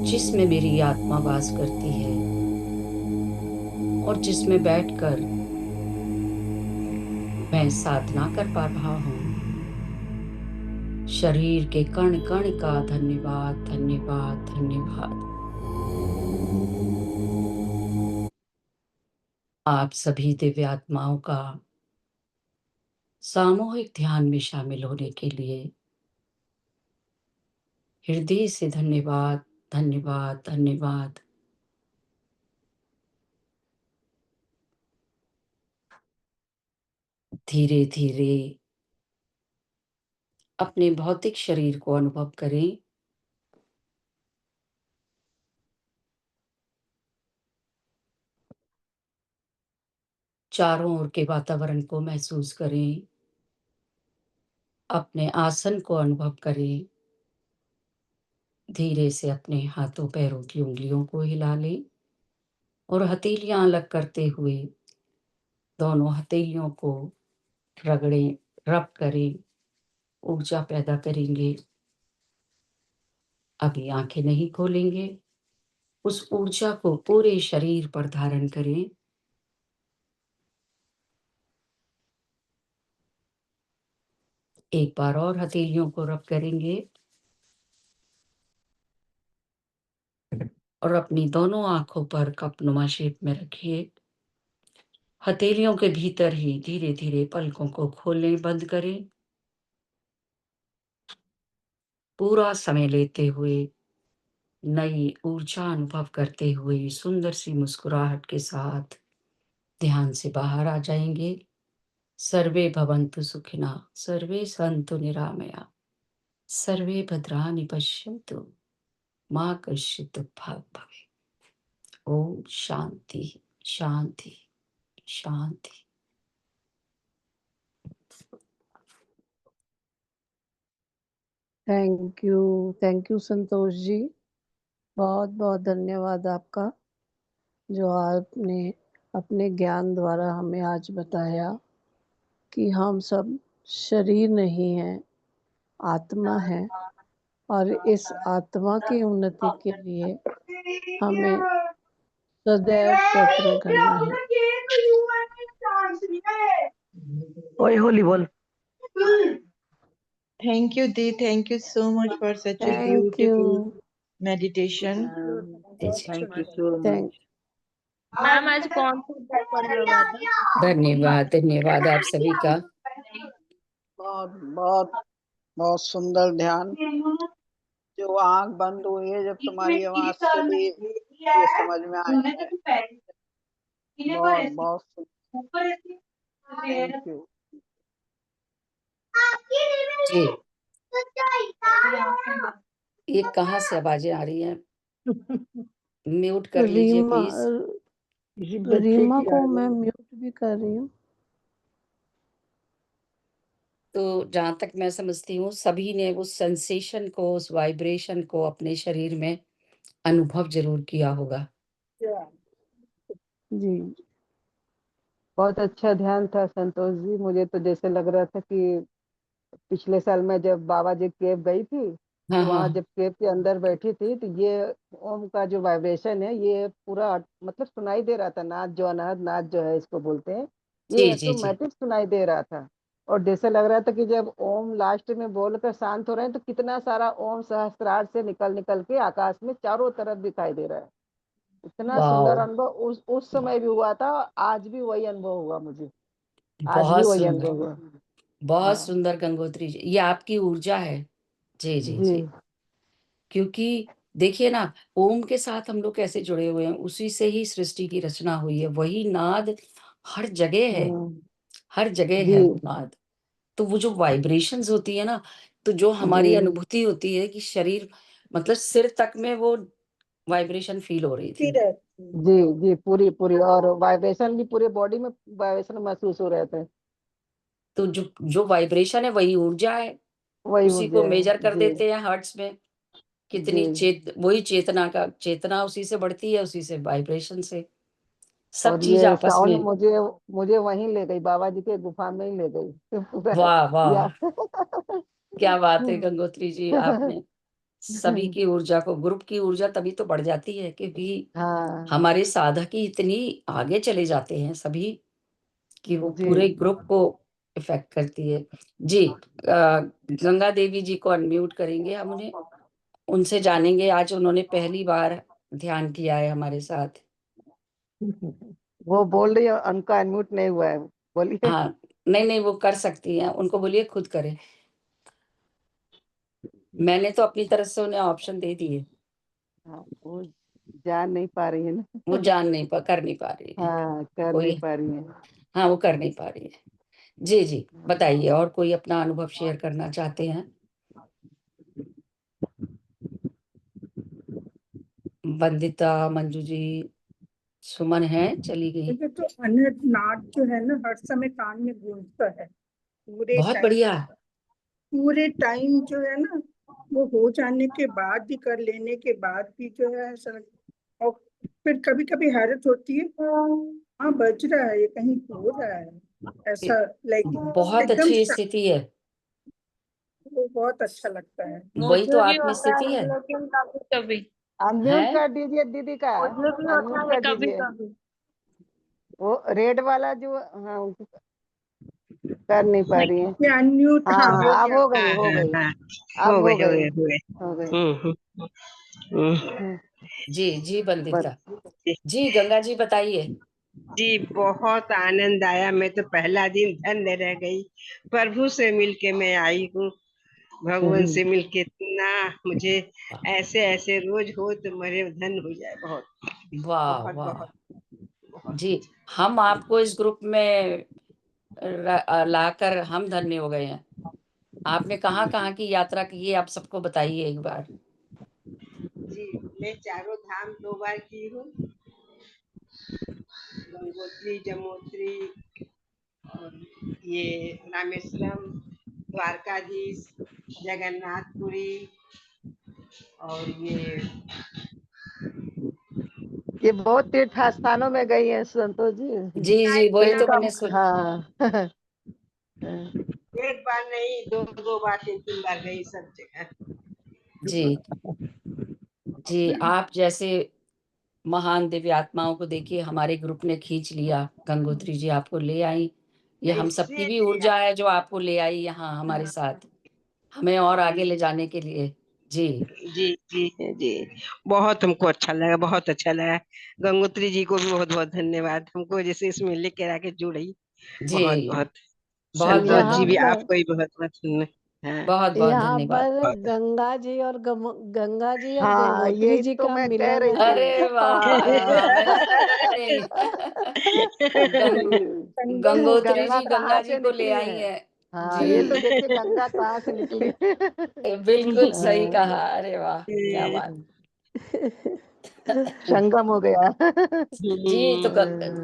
जिसमें मेरी आत्मा वास करती है और जिसमें बैठकर मैं साधना कर पा रहा हूँ, शरीर के कण कण का धन्यवाद, धन्यवाद, धन्यवाद। आप सभी दिव्य आत्माओं का सामूहिक ध्यान में शामिल होने के लिए हृदय से धन्यवाद, धन्यवाद, धन्यवाद। धीरे धीरे अपने भौतिक शरीर को अनुभव करें। चारों ओर के वातावरण को महसूस करें। अपने आसन को अनुभव करें। धीरे से अपने हाथों पैरों की उंगलियों को हिला लें और हथेलियां अलग करते हुए दोनों हथेलियों को रगड़ें, रब करें, ऊर्जा पैदा करेंगे। अभी आंखें नहीं खोलेंगे, उस ऊर्जा को पूरे शरीर पर धारण करें। एक बार और हथेलियों को रब करेंगे और अपनी दोनों आंखों पर कपनुमा शेप में रखिए। हथेलियों के भीतर ही धीरे धीरे पलकों को खोलें, बंद करें। पूरा समय लेते हुए नई ऊर्जा अनुभव करते हुए सुंदर सी मुस्कुराहट के साथ ध्यान से बाहर आ जाएंगे। सर्वे भवन्तु सुखिनः, सर्वे सन्तु निरामया, सर्वे भद्राणि पश्यन्तु, मा कश्चित् दुःखभाग् भवेत्। ओम शांति, शांति, शांति। Thank you Santosh ji. बहुत बहुत धन्यवाद आपका, जो आपने अपने ज्ञान द्वारा हमें आज बताया कि हम सब शरीर नहीं हैं, आत्मा है, और इस आत्मा की उन्नति के लिए हमें सदैव प्रयत्न करना है। ओए होली बोल। Thank you, Dee. Thank you so much for such a thank beautiful you. meditation. Thank you so thank much. Ma'am आज कौन सा अध्याय पढ़ना हुआ था? धन्यवाद, धन्यवाद आप सभी का। बहुत बहुत बहुत सुंदर ध्यान। जो आंख बंद हुई है, जब तुम्हारी आवाज चली, ये समझ में आया है बहुत बहुत थैंक यू। जी, ये कहाँ से आवाजें आ रही हैं? म्यूट कर लीजिए रीमा प्लीज। किसी बच्चे रीमा की आ को रही मैं है। म्यूट भी कर रही हूँ। तो जहाँ तक मैं समझती हूँ सभी ने उस सेंसेशन को, उस वाइब्रेशन को अपने शरीर में अनुभव ज़रूर किया होगा। जी, बहुत अच्छा ध्यान था संतोष जी। मुझे तो जैसे लग रहा था कि पिछले साल मैं जब बाबा जी केव गई थी, हाँ, तो वहां हाँ। जब केव के अंदर बैठी थी, तो ये ओम का जो वाइब्रेशन है ये पूरा मतलब सुनाई दे रहा था। नाद जो अनाहद नाद जो है इसको बोलते हैं, ये जी, जी, जी। ऑटोमेटिक सुनाई दे रहा था। और जैसे लग रहा था कि जब ओम लास्ट में बोलकर शांत हो रहे हैं, तो कितना सारा ओम सहस्त्रार से निकल निकल के आकाश में चारों तरफ दिखाई दे रहा है। इतना सुंदर वाओ! अनुभव उस समय भी हुआ था। आज भी वही अनुभव हुआ मुझे। आज भी बहुत वही सुंदर, अनुभव हुआ। बहुत हाँ सुंदर गंगोत्री जी। ये आपकी ऊर्जा है। जी, जी, जी। जी। क्योंकि देखिए ना, ओम के साथ हम लोग कैसे जुड़े हुए हैं, उसी से ही सृष्टि की रचना हुई है। वही नाद हर जगह है, हम्म, हर जगह जी है वो नाद। तो वो जो वाइब्रेशंस होती है ना, तो जो जी हमारी अनुभूति होती है कि शरीर मतलब सिर तक में वो वाइब्रेशन फ़ील हो रही थी। जी जी, पूरी पूरी। और वाइब्रेशन भी पूरे बॉडी में वाइब्रेशन महसूस हो रहे थे। तो जो जो वाइब्रेशन है वही ऊर्जा है, वही उसी को ऊर्जा मेज़र है। कर जी देते हैं हर्ट्ज़ में। जी। कितनी वही चेतना उसी से बढ़ती है, उसी से वाइब्रेशन से। सब और चीज़ ये आपस साउंड में। मुझे मुझे वहीं ले गई, बाबा जी के गुफा में ही ले गई पूरा। वाह, वाह! या क्या बात है गंगोत्री जी, आपने सभी की ऊर्जा को, ग्रुप की ऊर्जा तभी तो बढ़ जाती है क्योंकि हाँ हमारे साधक ही इतनी आगे चले जाते हैं सभी कि वो जी। पूरे ग्रुप को इफ़ेक्ट करती है। जी, गंगा देवी जी को अनम्यूट करेंगे हम उन्हें, उनसे जानेंगे। आज उन्होंने पहली बार ध्यान किया है हमारे साथ। वो बोल रही है, उनका अनम्यूट नहीं हुआ है। बोलिए। हाँ, नहीं, नहीं वो कर सकती हैं, उनको बोलिए खुद करें। मैंने तो अपनी तरफ से उन्हें ऑप्शन दे दिए, हाँ, वो जान नहीं पा रही है वो ना। कर नहीं पा रही हैं। हाँ, कर नहीं कोई पा रही है। हाँ, वो कर नहीं पा रही हैं। जी, जी, बताइए और कोई अपना अनुभव शेयर करना चाहते हैं? वंदिता, मंजू जी, सुमन हैं, चली गई। मुझे तो अनंतनाद जो है ना हर समय कान में गूंजता है बहुत बढ़िया। पूरे टाइम जो है ना, वो हो जाने के बाद भी, कर लेने के बाद भी जो है ऐसा और फिर कभी कभी हैरत होती है, हाँ बज रहा है, ये कहीं हो रहा है ये ऐसा, लाइक बहुत एकदम अच्छी स्थिति है, वो बहुत अच्छा लगता है। वही तो मुझे भी आप में होता स्थिति है है। लेकिन कभी कभी, अनम्यूट हैं? कर दीजिए दीदी का। मुझे भी होता अनम्यूट है कर कभी दीजिए। कभी। वो रेड वाला जो, हाँ उनको कर नहीं पा रही है। ये अनम्यूट, हाँ हाँ हो हाँ, अब गया। हो हाँ गई, हो हाँ गई। हाँ, अब हो गए हो हो गई। गए हो गए। हो गई। हम्म हम्म, हम्म, जी, जी बस। वंदिता। जी, गंगा जी बताइए। जी बहुत आनंद आया। मैं तो पहला दिन धन्य रह गई। प्रभु से मिलके मैं आई हूँ। भगवान से मिलके इतना मुझे ऐसे ऐसे रोज हो तो मेरे धन हो जाए। बहुत वाह, बहुत वाह! बहुत बहुत। जी, हम आपको इस ग्रुप में लाकर हम धन्य हो गए हैं। आपने कहाँ-कहाँ की यात्रा की है, आप सबको बताइए एक बार? जी मैं चारों धाम 2 बार की हूँ। गंगोत्री, जमुनोत्री और ये रामेश्वरम, द्वारकाधीश, जगन्नाथपुरी और ये बहुत तीर्थ स्थानों में गई है संतोष जी। जी, जी, वही लेकिन तो ये मैंने हाँ। एक बार नहीं, दो बार, तीन बार गई सब जगह। जी, जी, आप जैसे महान दिव्य आत्माओं को देखिए हमारे ग्रुप ने खींच लिया, गंगोत्री जी आपको ले आई। ये हम सबकी कैसे भी ले ऊर्जा है जो आपको ले आई यहाँ हमारे साथ, हमें और आगे ले जाने के लिए। जी, जी जी जी, बहुत हमको अच्छा लगा, बहुत अच्छा लगा। गंगोत्री जी को भी बहुत बहुत धन्यवाद, हमको जैसे इसमें लेकर आके जुड़ी। बहुत जी, बहुत संतोष बहुत-बहुत यहाँ जी भी, धन्यवाद। पर आपको भी बहुत बहुत हाँ। बहुत-बहुत यहाँ धन्यवाद। पर गंगा जी और हाँ, गंगोत्री यही जी तो का मैं कह मिलन रही है। थी। अरे वाह! अरे वाह! अरे संगम गंगोत्री जी कहाँ गंगा जी से को ले निकली आई है। हैं। हाँ, ये तो जी, देखिए गंगा कहाँ से निकली। बिल्कुल सही हाँ, कहा। अरे वाह! क्या बात। संगम हो गया। जी,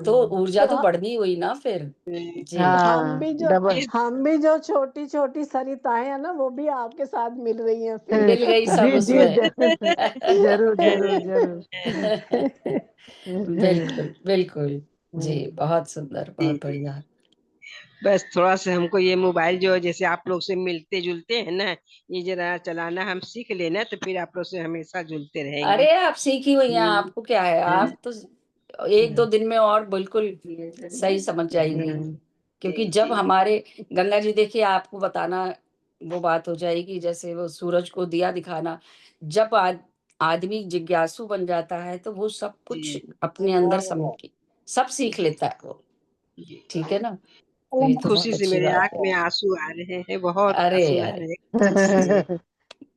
तो ऊर्जा तो बढ़ गई हुई ना फिर। जी, हाँ, डबल। हम भी जो छोटी-छोटी सरिताएँ हैं ना, वो भी आपके साथ मिल रही हैं फिर। मिल गई सब जी, जी, उसमें। जरूर, जरूर, जरूर। बिल्कुल, बिल्कुल। जी, बहुत सुंदर, बहुत बढ़िया। बस थोड़ा सा हमको ये मोबाइल जो है, जैसे आप लोग से मिलते जुलते हैं ना, ये जरा चलाना हम सीख लेना, तो फिर आप लोग से हमेशा जुलते रहेंगे। अरे आप सीखी हुई हैं, हम्म, आपको क्या है, आप तो 1-2 दिन में और बिल्कुल सही समझ जाएंगी। क्योंकि जी जब जी हमारे गंगा जी देखिए आपको बताना वो बात हो जाएगी जैसे वो सूरज को दिया दिखाना। जब आदमी जिज्ञासु बन जाता है तो वो सब कुछ जी अपने अंदर समेट के सब सीख लेता है वो, जी। ठीक है ना? तो ये तो बहुत खुशी से अच्छी मेरे बात आंख में आंसू आ रहे हैं, बहुत है। अरे, आंसू आ अरे! रहे हैं खुशी से।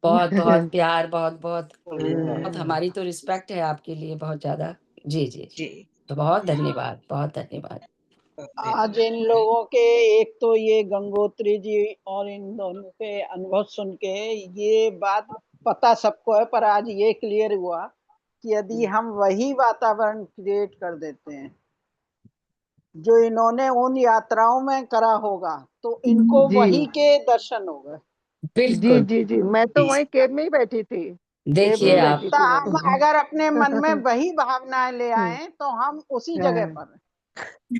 बहुत-बहुत प्यार, बहुत-बहुत बहुत हमारी तो रिस्पेक्ट है आपके लिए बहुत ज़्यादा। जी, जी, जी। जी तो बहुत धन्यवाद, बहुत धन्यवाद। आज इन लोगों के, एक तो ये गंगोत्री जी और इन दोनों के अनुभव सुन के ये बात पता सबको है, पर आज ये क्लियर हुआ कि यदि हम वही वातावरण क्रिएट कर देते हैं जो इन्होंने उन यात्राओं में करा होगा, तो इनको जी, वही के दर्शन हो गए। जी, बिल्कुल, जी, जी, मैं तो वहीं केब में ही बैठी थी। केब में देखिए ही आप बैठी तो थी मैं हम तो। अगर अपने मन में वही भावनाएं ले आए तो हम उसी जगह हाँ, पर हैं।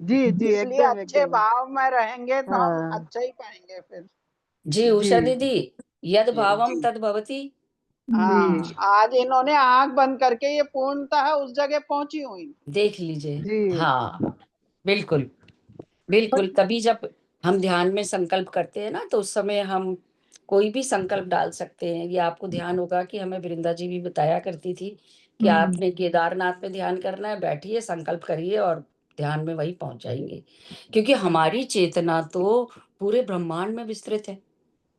जी, जी, इसलिए एकदम, अच्छे एकदम। भाव में रहेंगे तो हम हाँ, अच्छा ही पाएंगे फिर। जी, जी, उषा दीदी, यद् जी भावम तद् भवति। जी, हाँ, आज इन्होंने आंख बंद करके ये पूर्णतः उस जगह पहुंची हुई। देख लीजिए। जी, हाँ, बिल्कुल, बिल्कुल। कभी जब हम ध्यान में संकल्प करते हैं ना, तो उस समय हम कोई भी संकल्प डाल सकते हैं। ये आपको ध्यान होगा कि हमें वृंदा जी भी बताया करती थी कि आपने केदारनाथ में ध्यान करना है, बैठिए, संकल्प करिए और ध्यान में वहीं पहुँच जाएँगे। क्योंकि हमारी चेतना तो पूरे ब्रह्मांड में विस्तृत है।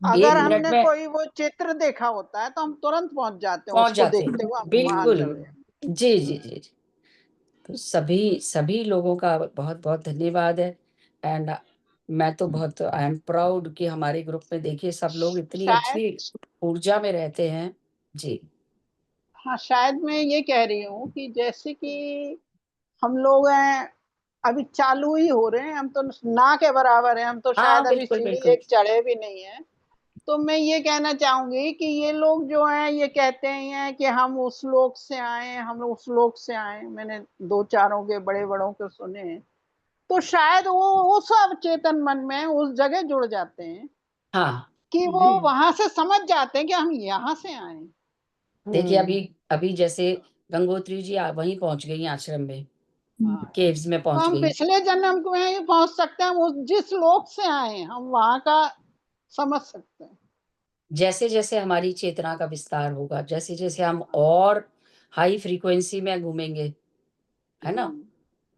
अगर 1 मिनट हमने में कोई वो चित्र देखा होता है तो हम तुरंत पहुंच जाते हैं, पहुँच उसको जाते देखते हैं। हुए हम वहां बिल्कुल। चले जाते जी, जी, जी, जी। तो सभी सभी लोगों का बहुत-बहुत धन्यवाद है। एंड मैं तो बहुत आई एम प्राउड कि हमारे ग्रुप में देखिए सब लोग हैं। इतनी शायद, अच्छी ऊर्जा में रहते हैं। जी। हाँ शायद मैं ये कह रही हूँ कि जैसे कि हम लोग हैं, अभी चालू ही हो रहे हैं, हम तो ना के बराबर हैं, हम तो हाँ, शायद अभी बिल्कुल, सीढ़ी बिल्कुल। एक चढ़े भी नहीं है। तो मैं ये कहना चाहूंगी कि ये लोग जो हैं ये कहते हैं कि हम उस लोक से आए, हम उस लोक से आए, मैंने दो चारों के बड़े बड़ों के सुने हैं। तो शायद वो उस अवचेतन मन में उस जगह जुड़ जाते हैं हाँ, कि वो जी, वहां से समझ जाते हैं कि हम यहाँ से आए हैं। देखिए हुँ, अभी अभी जैसे गंगोत्री जी वहीं पहुँच गई आश्रम में, हाँ, केव्स में तो पहुँच हम गई। पिछले जन्म को में पहुंच सकते हैं, हम उस जिस लोक से आए हैं हम वहां का समझ सकते हैं। जैसे-जैसे हमारी चेतना का विस्तार होगा, जैसे-जैसे हम और हाई फ्रीक्वेंसी में घूमेंगे, है ना? हम्म,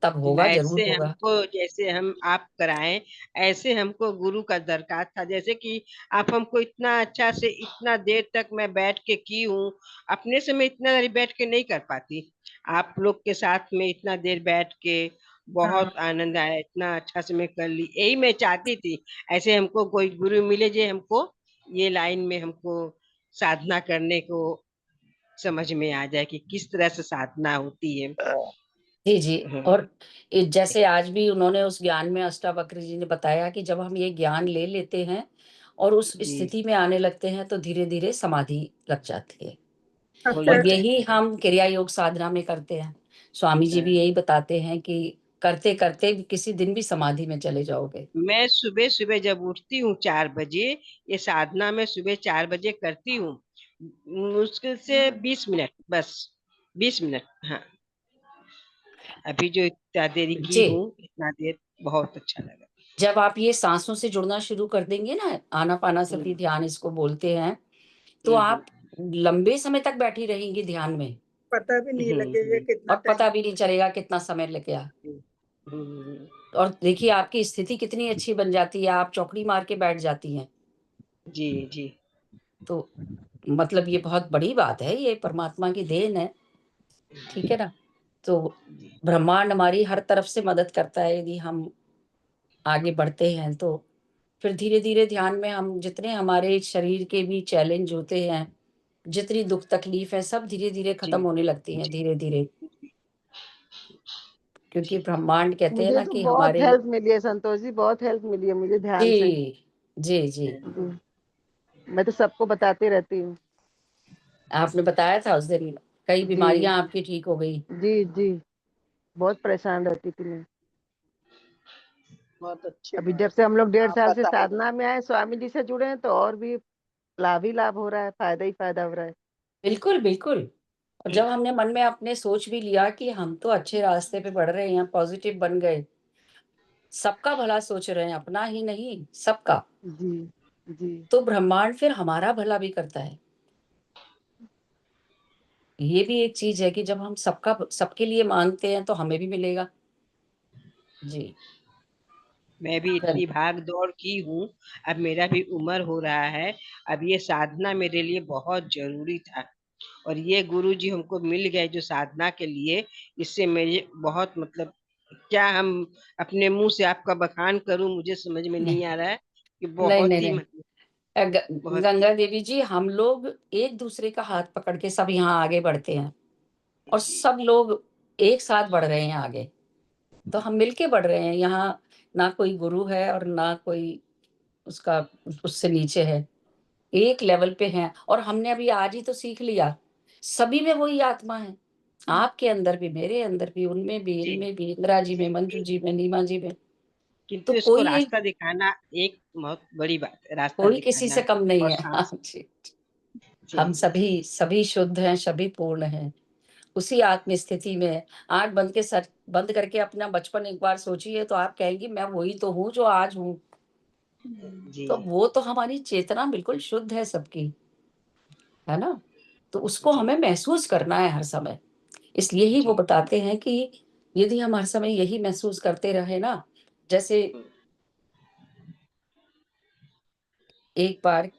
तब होगा, ज़रूर ऐसे होगा। हमको, जैसे हम आप कराएं, ऐसे हमको गुरु का दरकार था। जैसे कि आप हमको इतना अच्छा से इतना देर तक मैं बैठ के की हूँ, अपने से मैं इतना देर बैठ के नहीं कर पाती। आप लोग के साथ में इतना देर बैठ के बहुत आनंद आया, इतना अच्छा से मैं कर ली। यही मैं चाहती थी, ऐसे हमको कोई गुरु मिले जो हमको ये लाइन में हमको साधना करने को समझ में आ जाए कि किस तरह से साधना होती है। जी, जी। हम्म, और जैसे आज भी उन्होंने उस ज्ञान में अष्टावक्र जी ने बताया कि जब हम ये ज्ञान ले लेते हैं और उस जी, स्थिति में आने लगते हैं तो धीरे-धीरे समाधि लग जाती है। हो और जाता अक्षर है। यही हम क्रिया योग साधना में करते हैं। स्वामी जी भी यही बताते हैं कि करते-करते भी किसी दिन भी समाधि में चले जाओगे। मैं सुबह-सुबह जब उठती हूँ 4 बजे, ये साधना मैं सुबह 4 बजे करती हूँ। मुश्किल से 20 मिनट बस, 20 मिनट। हाँ, अभी जो इतना देरी की जी। हूँ, इतना देर बहुत अच्छा लगा। जब आप ये साँसों से जुड़ना शुरू कर देंगे ना, आनापानासति हुँ, ध्यान इसको बोलते हैं, तो हुँ, हुँ, आप लंबे समय तक बैठी रहेंगी ध्यान में पता भी नहीं हुँ, लगेगा हुँ, कितना और टाइम। पता भी नहीं चलेगा कितना समय लग गया। हुँ, हुँ, और देखिए आपकी स्थिति कितनी अच्छी बन जाती है, आप चौकड़ी मार के बैठ जाती हैं। जी, जी। तो मतलब ये बहुत बड़ी बात है, ये परमात्मा की देन है, ठीक है ना? तो जी ब्रह्मांड हमारी हर तरफ से मदद करता है यदि हम आगे बढ़ते हैं तो। फिर धीरे-धीरे ध्यान में हम जितने हमारे शरीर के भी चैलेंज होते हैं, जितनी दुःख तकलीफ है सब धीरे-धीरे जी खत्म होने लगती हैं धीरे-धीरे। क्योंकि जी ब्रह्मांड कहते हैं मुझे ना तो कि बहुत हमारे हेल्प मिली है संतोष जी, बहुत हेल्प मिली है मुझे ध्यान से। जी, जी, जी। जी, मैं तो सबको बताती रहती हूँ। आपने बताया था उस दिन कई जी, बीमारियाँ आपकी ठीक हो गई। जी, जी, बहुत परेशान रहती थी मैं। बहुत अच्छी अभी बात जब से हम लोग 1.5 आप साल से बताइए। साधना में आए, स्वामी जी से जुड़े हैं, तो और भी लाभ ही लाभ हो रहा है, फ़ायदा ही फ़ायदा हो रहा है। बिल्कुल, बिल्कुल। और जब हमने मन में अपने सोच भी लिया कि हम तो अच्छे रास्ते पे बढ़ रहे हैं, पॉज़िटिव बन गए, सबका भला सोच रहे हैं, अपना ही नहीं, सबका। जी, जी, तो ब्रह्मांड फिर हमारा भला भी करता है। ये भी एक चीज़ है कि जब हम सबके लिए माँगते हैं तो हमें भी मिलेगा। जी, मैं भी चल इतनी भाग-दौड़ की हूँ, अब मेरा भी उम्र हो रहा है, अब ये साधना मेरे लिए बहुत ज़रूरी था और ये गुरुजी हमको मिल गए जो साधना के लिए, इससे मेरे बहुत मतलब क्या हम अपने मुँह से आपका बखान करूँ मुझे समझ में नहीं, नहीं आ रहा है, कि नहीं, बहुत नहीं, ही नहीं। मतलब अ, ग बहुत ही गंगा देवी जी हम लोग एक-दूसरे का हाथ पकड़ के सब यहाँ आगे बढ़ते हैं और जी, सब लोग एक साथ बढ़ रहे हैं आगे। तो हम मिलके बढ़ रहे हैं, यहाँ ना कोई गुरु है और ना कोई उसका उससे नीचे है। एक लेवल पे हैं और हमने अभी आज ही तो सीख लिया, सभी में वही आत्मा है। आपके अंदर भी, मेरे अंदर भी, उनमें भी, जी, इनमें भी, इंदिरा जी में, मंजू जी। जी में, नीमा जी में। तो किंतु इसको कोई एक रास्ता दिखाना एक बहुत बड़ी बात है, रास्ता कोई किसी से दिखाना कम नहीं और है। हाँ सांस जी, जी, हम सभी सभी शुद्ध हैं, सभी पूर्ण हैं। उसी आत्म स्थिति में आँख बंद करके अपना बचपन एक बार सोचिए तो आप कहेंगी मैं वही तो हूँ जो आज हूँ। जी, तो वो तो हमारी चेतना बिल्कुल शुद्ध है सबकी, है ना? तो उसको जी, हमें महसूस करना है हर समय। इसलिए ही वो जी। बताते हैं कि यदि हम हर समय यही महसूस करते रहे ना, जैसे हुँ, एक बार